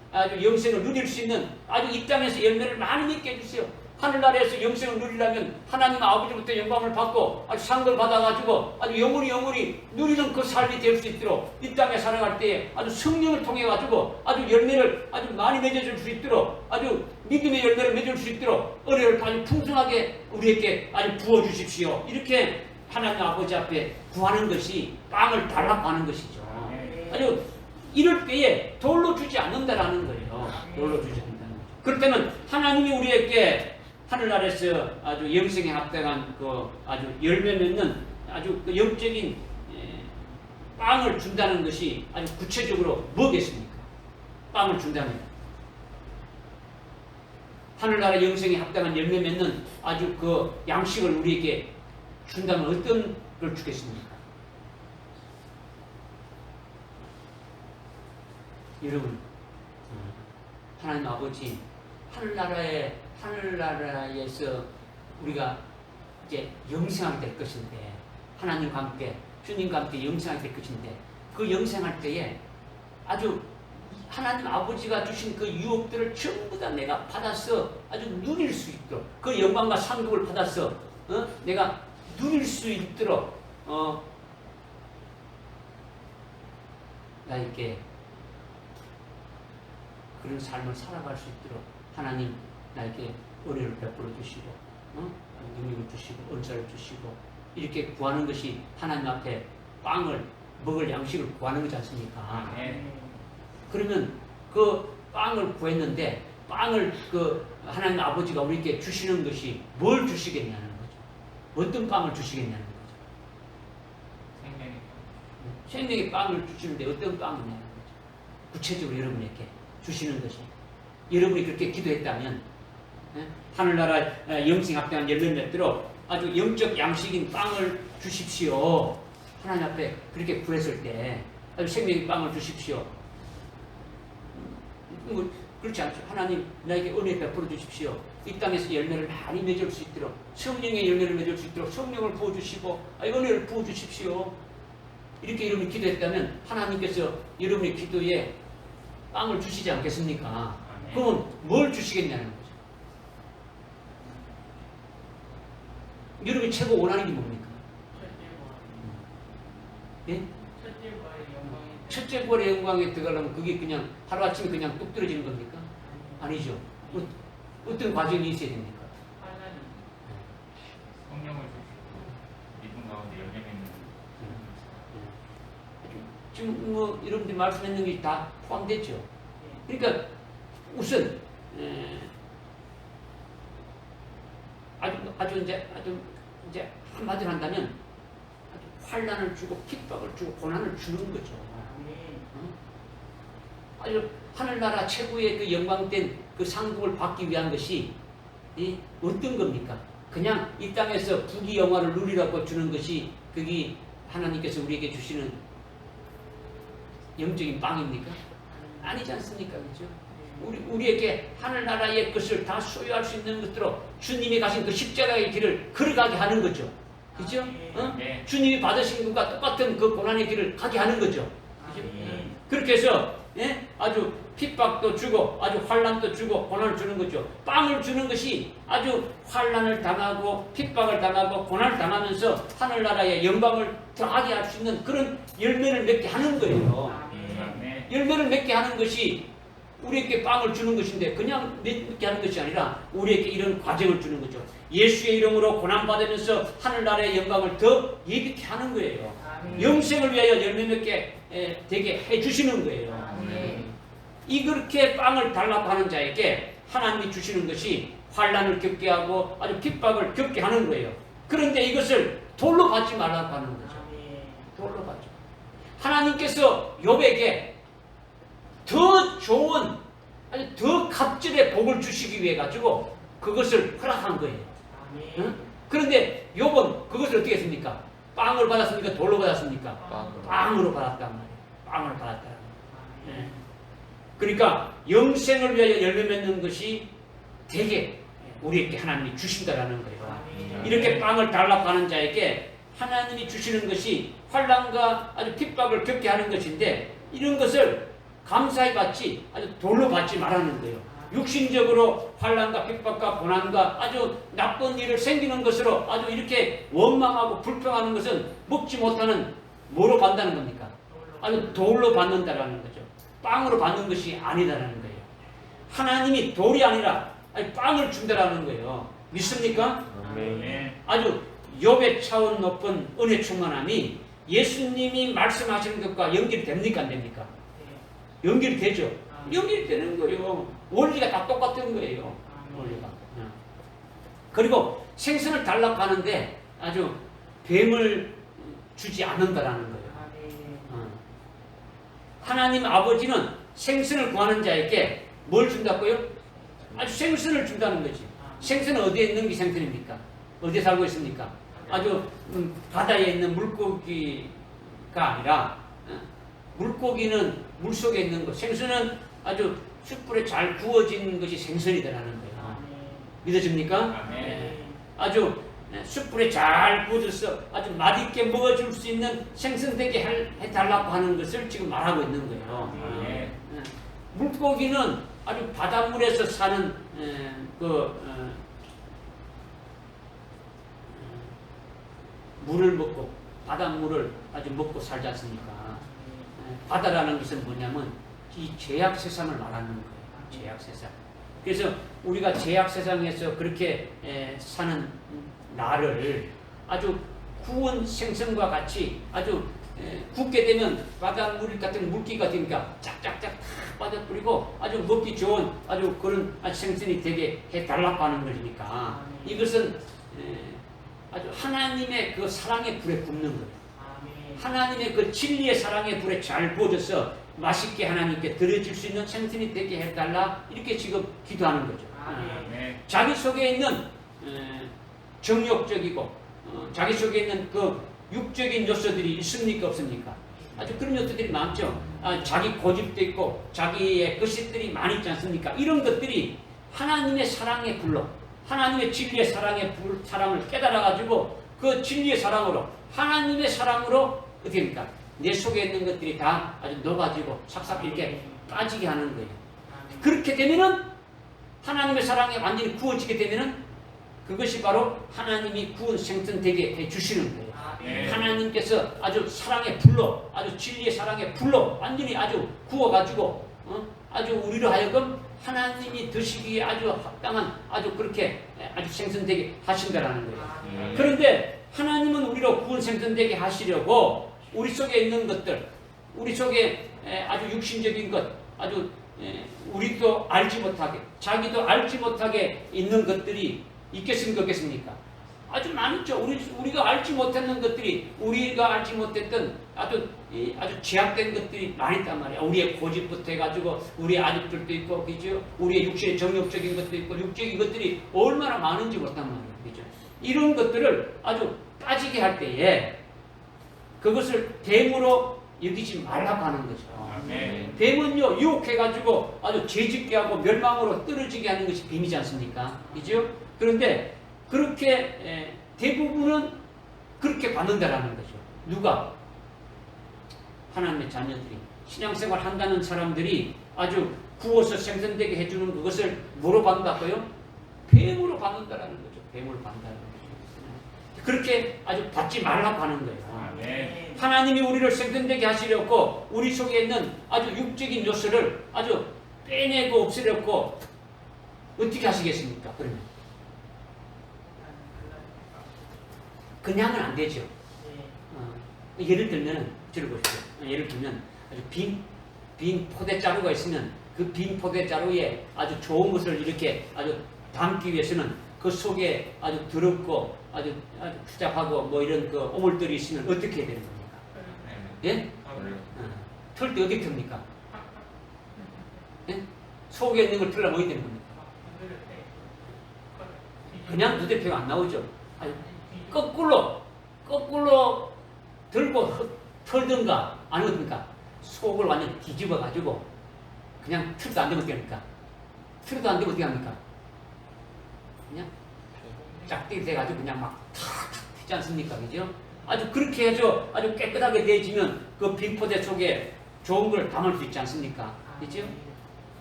누릴 수 있는 아주 이 땅에서 열매를 많이 맺게 해주세요. 하늘나라에서 영생을 누리려면 하나님 아버지부터 영광을 받고 아주 상을 받아가지고 아주 영원히 누리는 그 삶이 될 수 있도록 이 땅에 살아갈 때에 아주 성령을 통해 가지고 아주 열매를 아주 많이 맺어줄 수 있도록 아주 믿음의 열매를 맺을 수 있도록 은혜를 아주 풍성하게 우리에게 아주 부어주십시오. 이렇게 하나님 아버지 앞에 구하는 것이 빵을 달라고 하는 것이죠. 아주 이럴 때에 돌로 주지 않는다라는 거예요. 돌로 주지 않는다는 거죠. 그렇다면 하나님이 우리에게 하늘나라에서 아주 영생에 합당한 그 아주 열매 맺는 아주 그 영적인 빵을 준다는 것이 아주 구체적으로 뭐겠습니까? 빵을 준다면 하늘나라 영생에 합당한 열매 맺는 아주 그 양식을 우리에게 준다면 어떤 걸 주겠습니까? 여러분, 하나님 아버지 하늘나라에서 우리가 이제 영생하게 될 것인데 하나님과 함께 주님과 함께 영생하게 될 것인데 그 영생할 때에 아주 하나님 아버지가 주신 그 유업들을 전부 다 내가 받아서 아주 누릴 수 있도록 그 영광과 상급을 받아서 내가 누릴 수 있도록 나에게 그런 삶을 살아갈 수 있도록 하나님 나에게 은혜를 베풀어 주시고 능력을 주시고 은사를 주시고 이렇게 구하는 것이 하나님 앞에 빵을 먹을 양식을 구하는 거지 않습니까? 그러면 그 빵을 구했는데 빵을 그 하나님 아버지가 우리에게 주시는 것이 뭘 주시겠냐는 거죠. 어떤 빵을 주시겠냐는 거죠. 생명의 빵을 주시는데 어떤 빵이냐는 거죠. 구체적으로 여러분에게 주시는 것이 여러분이 그렇게 기도했다면 하늘나라 영생 합당한 열매 맺도록 아주 영적 양식인 빵을 주십시오. 하나님 앞에 그렇게 구했을 때 아주 생명의 빵을 주십시오. 그렇지 않죠. 하나님 나에게 은혜 베풀어 주십시오. 이 땅에서 열매를 많이 맺을 수 있도록 성령의 열매를 맺을 수 있도록 성령을 부어주시고 은혜를 부어주십시오. 이렇게 여러분이 기도했다면 하나님께서 여러분의 기도에 빵을 주시지 않겠습니까? 그러면 뭘 주시겠냐는 거죠. 여러분이 최고 원하는 게 뭡니까? 예? 첫째 부활의 영광에 들어가려면 그게 그냥 하루아침에 그냥 뚝 떨어지는 겁니까? 아니죠. 어떤 과정이 있어야 됩니까? 성령을 주시고 믿음 가운데 열매 맺는 지금 뭐 여러분들이 말씀했는 게 다 포함됐죠. 그러니까 우선 아주 이제 한마디로 한다면 아주 환난을 주고 핍박을 주고 고난을 주는 거죠. 아주 하늘나라 최고의 그 영광된 그 상급을 받기 위한 것이 어떤 겁니까? 그냥 이 땅에서 부귀 영화를 누리라고 주는 것이 그게 하나님께서 우리에게 주시는 영적인 빵입니까? 아니지 않습니까? 그렇죠? 우리에게 하늘나라의 것을 다 소유할 수 있는 것으로 주님이 가신 그 십자가의 길을 걸어가게 하는 거죠. 그죠? 네. 주님이 받으신 것과 똑같은 그 고난의 길을 가게 하는 거죠. 그죠? 그렇게 해서 아주 핍박도 주고 아주 환난도 주고 고난을 주는 거죠. 빵을 주는 것이 아주 환난을 당하고 핍박을 당하고 고난을 당하면서 하늘나라의 영광을 더하게 할 수 있는 그런 열매를 맺게 하는 거예요. 열매를 맺게 하는 것이 우리에게 빵을 주는 것인데 그냥 맺게 하는 것이 아니라 우리에게 이런 과정을 주는 거죠. 예수의 이름으로 고난받으면서 하늘나라의 영광을 더 예비케 하는 거예요. 영생을 위하여 열매 맺게 되게 해주시는 거예요. 이렇게 빵을 달라고 하는 자에게 하나님이 주시는 것이 환난을 겪게 하고 아주 핍박을 겪게 하는 거예요. 그런데 이것을 돌로 받지 말라고 하는 거죠. 돌로 받죠. 하나님께서 욥에게 더 좋은 아주 더 갑절의 복을 주시기 위해 가지고 그것을 허락한 거예요. 응? 그런데 욥은 그것을 어떻게 했습니까? 빵을 받았습니까? 돌로 받았습니까? 빵으로 받았단 말이에요. 빵을 받았다는 거예요. 그러니까 영생을 위하여 열매 맺는 것이 되게 우리에게 하나님이 주신다라는 거예요. 이렇게 빵을 달라고 하는 자에게 하나님이 주시는 것이 환난과 아주 핍박을 겪게 하는 것인데 이런 것을 감사히 받지 아주 돌로 받지 말라는 거예요. 육신적으로 환난과 핍박과 고난과 아주 나쁜 일을 생기는 것으로 아주 이렇게 원망하고 불평하는 것은 먹지 못하는 뭐로 받는다는 겁니까? 아주 돌로 받는다라는 거죠. 빵으로 받는 것이 아니다라는 거예요. 하나님이 돌이 아니라 빵을 준다라는 거예요. 믿습니까? 아멘. 아주 욥의 차원 높은 은혜 충만함이 예수님이 말씀하시는 것과 연결이 됩니까? 안 됩니까? 연결이 되죠. 연결이 되는 거예요. 원리가 다 똑같은 거예요. 원리가. 그리고 생선을 달라고 하는데 아주 뱀을 주지 않는다라는 거예요. 하나님 아버지는 생선을 구하는 자에게 뭘 준다고요? 아주 생선을 준다는 거지. 생선은 어디에 있는 게 생선입니까? 어디에 살고 있습니까? 아주 바다에 있는 물고기가 아니라 물고기는 물속에 있는 것, 생선은 아주 숯불에 잘 구워진 것이 생선이다라는 거예요. 믿어집니까? 아멘. 아주 숯불에 잘 구워져서 아주 맛있게 먹어줄 수 있는 생선 되게 해달라고 하는 것을 지금 말하고 있는 거예요. 아멘. 물고기는 아주 바닷물에서 사는 물을 먹고 바닷물을 아주 먹고 살지 않습니까? 바다라는 것은 뭐냐면 이 죄악 세상을 말하는 거예요. 죄악 세상. 그래서 우리가 죄악 세상에서 그렇게 사는 나를 아주 구운 생선과 같이 아주 굽게 되면 바닷물 같은 물기가 되니까 짝짝짝 다 빠져버리고 아주 먹기 좋은 아주 그런 생선이 되게 해달라고 하는 것이니까 이것은 아주 하나님의 그 사랑의 불에 굽는 거예요. 하나님의 그 진리의 사랑의 불에 잘 구워져서 맛있게 하나님께 드려질 수 있는 생선이 되게 해달라 이렇게 지금 기도하는 거죠. 아멘. 자기 속에 있는 정욕적이고 자기 속에 있는 그 육적인 요소들이 있습니까 없습니까? 아주 그런 요소들이 많죠. 자기 고집도 있고 자기의 것들이 많이 있지 않습니까? 이런 것들이 하나님의 사랑의 불로 하나님의 진리의 사랑을 깨달아가지고 그 진리의 사랑으로 하나님의 사랑으로 어떻게 됩니까? 내 속에 있는 것들이 다 아주 녹아지고 싹싹 이렇게 빠지게 하는 거예요. 그렇게 되면은 하나님의 사랑에 완전히 구워지게 되면은 그것이 바로 하나님이 구운 생선 되게 해주시는 거예요. 네. 하나님께서 아주 사랑의 불로 아주 진리의 사랑의 불로 완전히 아주 구워가지고 아주 우리로 하여금 하나님이 드시기에 아주 합당한 아주 그렇게 아주 생선되게 하신다라는 거예요. 그런데 하나님은 우리로 구운 생선되게 하시려고 우리 속에 있는 것들, 우리 속에 아주 육신적인 것, 아주 우리도 알지 못하게, 자기도 알지 못하게 있는 것들이 있겠습니까? 없겠습니까? 아주 많죠. 우리가 알지 못했는 것들이, 우리가 알지 못했던 아주 제약된 것들이 많이 있단 말이야. 우리의 고집부터 해가지고, 우리의 아집들도 있고, 그죠? 우리의 육신의 정욕적인 것도 있고, 육적인 것들이 얼마나 많은지 못한 말이야. 그죠? 이런 것들을 아주 빠지게 할 때에 그것을 뱀으로 여기지 말라고 하는 거죠. 아멘. 뱀은요, 유혹해가지고 아주 죄짓게 하고 멸망으로 떨어지게 하는 것이 뱀이지 않습니까? 그죠? 그런데 그렇게 대부분은 그렇게 받는다라는 거죠. 누가? 하나님의 자녀들이 신앙생활 한다는 사람들이 아주 구워서 생선되게 해주는 그것을 뭐로 받는다고요? 뱀으로 받는다라는 거죠. 뱀으로 받는다라는 거죠. 그렇게 아주 받지 말라고 하는 거예요. 아멘. 하나님이 우리를 생선되게 하시려고 우리 속에 있는 아주 육적인 요소를 아주 빼내고 없애려고 어떻게 하시겠습니까? 그러면 그냥은 안 되죠. 예를 들면 저를 보십시오. 예를 들면 아주 빈 포대자루가 있으면 그 빈 포대자루에 아주 좋은 것을 이렇게 아주 담기 위해서는 그 속에 아주 더럽고 아주 추잡하고 뭐 이런 그 오물들이 있으면 어떻게 해야 되는 겁니까? 예? 털 때 어떻게 틉니까? 예? 속에 있는 걸 털려면 어떻게 되는 겁니까? 그냥 누대표가 안 나오죠. 아니, 거꾸로 들고 털든가 아니면 속을 완전 뒤집어 가지고 그냥 틀도 안 되면 어떻게 합니까? 틀도 안 되면 어떻게 합니까? 그냥 짝대기 돼가지고 그냥 막 탁탁 튀지 않습니까? 그죠? 아주 그렇게 해서 아주 깨끗하게 되어지면 그 빈포대 속에 좋은 걸 담을 수 있지 않습니까? 그죠?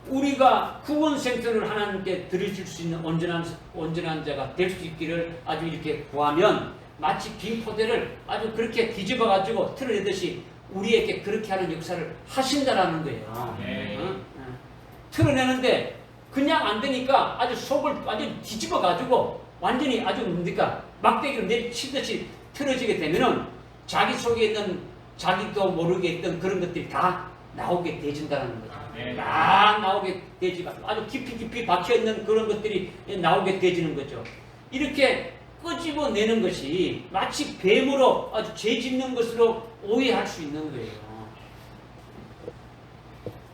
우리가 구원 생선을 하나님께 드려줄 수 있는 온전한 자가 될 수 있기를 아주 이렇게 구하면 마치 빈 포대를 아주 그렇게 뒤집어 가지고 틀어내듯이 우리에게 그렇게 하는 역사를 하신다라는 거예요. 네. 틀어내는데 그냥 안 되니까 아주 속을 완전히 뒤집어 가지고 완전히 아주 뭡니까 막대기로 내치듯이 틀어지게 되면은 자기 속에 있는 자기도 모르게 있던 그런 것들이 다 나오게 되진다는 거죠. 다 나오게 되지가 아주 깊이 박혀 있는 그런 것들이 나오게 되지는 거죠. 이렇게 끄집어내는 것이 마치 뱀으로 아주 죄 짓는 것으로 오해할 수 있는 거예요.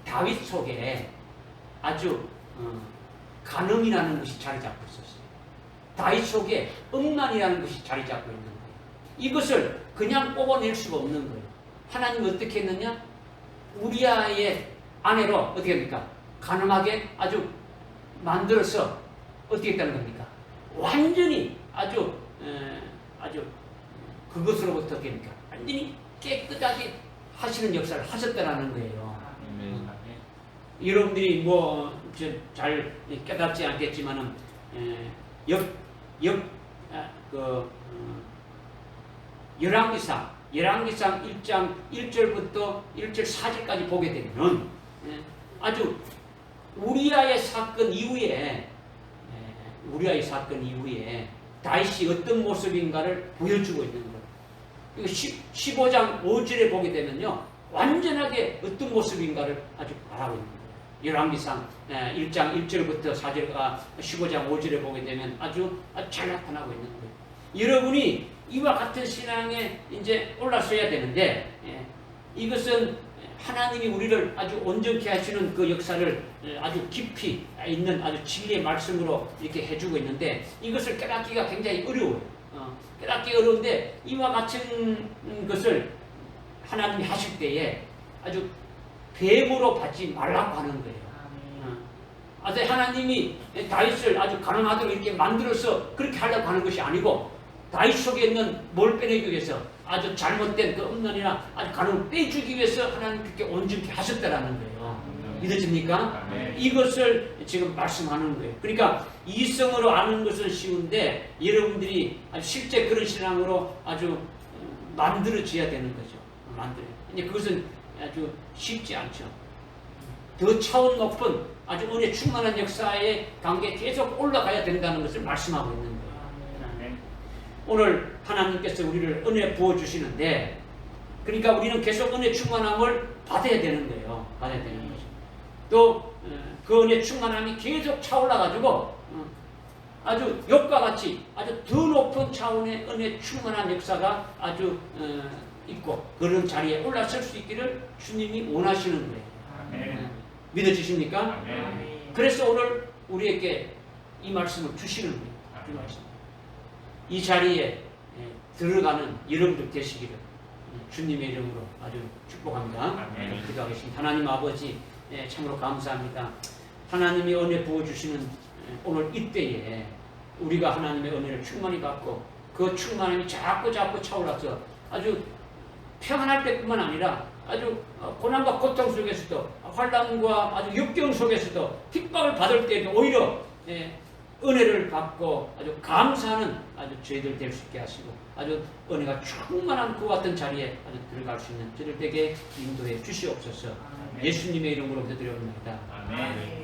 다윗 속에 아주 간음이라는 것이 자리 잡고 있었어요. 다윗 속에 음란이라는 것이 자리 잡고 있는 거예요. 이것을 그냥 뽑아낼 수가 없는 거예요. 하나님은 어떻게 했느냐? 우리아의 아내로 어떻게 합니까? 가늠하게 아주 만들어서 어떻게 했다는 겁니까? 완전히 아주 그것으로부터 어떻게 합니까? 완전히 깨끗하게 하시는 역사를 하셨다라는 거예요. 여러분들이 뭐 잘 깨닫지 않겠지만은 열왕기상 1장 1절부터 1절 4절까지 보게 되면 아주 우리아의 사건 이후에 다윗이 어떤 모습인가를 보여주고 있는 거예요. 15장 5절에 보게 되면요 완전하게 어떤 모습인가를 아주 말하고 있는 거예요. 열왕기상 1장 1절부터 4절과 15장 5절에 보게 되면 아주 잘 나타나고 있는 거예요. 여러분이 이와 같은 신앙에 이제 올라서야 되는데 이것은 하나님이 우리를 아주 온전케 하시는 그 역사를 아주 깊이 있는 아주 진리의 말씀으로 이렇게 해주고 있는데 이것을 깨닫기가 굉장히 어려워요. 깨닫기 어려운데 이와 같은 것을 하나님이 하실 때에 아주 뱀으로 받지 말라고 하는 거예요. 아주 하나님이 다윗을 아주 가난하도록 이렇게 만들어서 그렇게 하려고 하는 것이 아니고 다윗 속에 있는 뭘 빼내기 위해서 아주 잘못된 그 음란이나 아주 가능을 빼주기 위해서 하나님 그렇게 온전케 하셨다라는 거예요. 믿어집니까? 이것을 지금 말씀하는 거예요. 그러니까 이성으로 아는 것은 쉬운데 여러분들이 아주 실제 그런 신앙으로 아주 만들어져야 되는 거죠. 이제 그것은 아주 쉽지 않죠. 더 차원 높은 아주 은혜 충만한 역사의 단계에 계속 올라가야 된다는 것을 말씀하고 있는 거예요. 오늘 하나님께서 우리를 은혜 부어주시는데 그러니까 우리는 계속 은혜 충만함을 받아야 되는 거예요. 받아야 되는 거죠. 또 그 은혜 충만함이 계속 차올라가지고 아주 욥과 같이 아주 더 높은 차원의 은혜 충만한 역사가 아주 있고 그런 자리에 올라설 수 있기를 주님이 원하시는 거예요. 믿어지십니까? 그래서 오늘 우리에게 이 말씀을 주시는 거예요. 이 자리에 들어가는 여러분들 되시기를 주님의 이름으로 아주 축복합니다. 기도하겠습니다. 하나님 아버지 참으로 감사합니다. 하나님이 은혜 부어주시는 오늘 이때에 우리가 하나님의 은혜를 충만히 받고 그 충만함이 자꾸 차올라서 아주 평안할 때뿐만 아니라 아주 고난과 고통 속에서도 환난과 아주 역경 속에서도 핍박을 받을 때에도 오히려 은혜를 받고 아주 감사하는 아주 저희들 될 수 있게 하시고 아주 은혜가 충만한 그 같은 자리에 아주 들어갈 수 있는 저희들에게 인도해 주시옵소서. 예수님의 이름으로 기도드립니다. 아멘.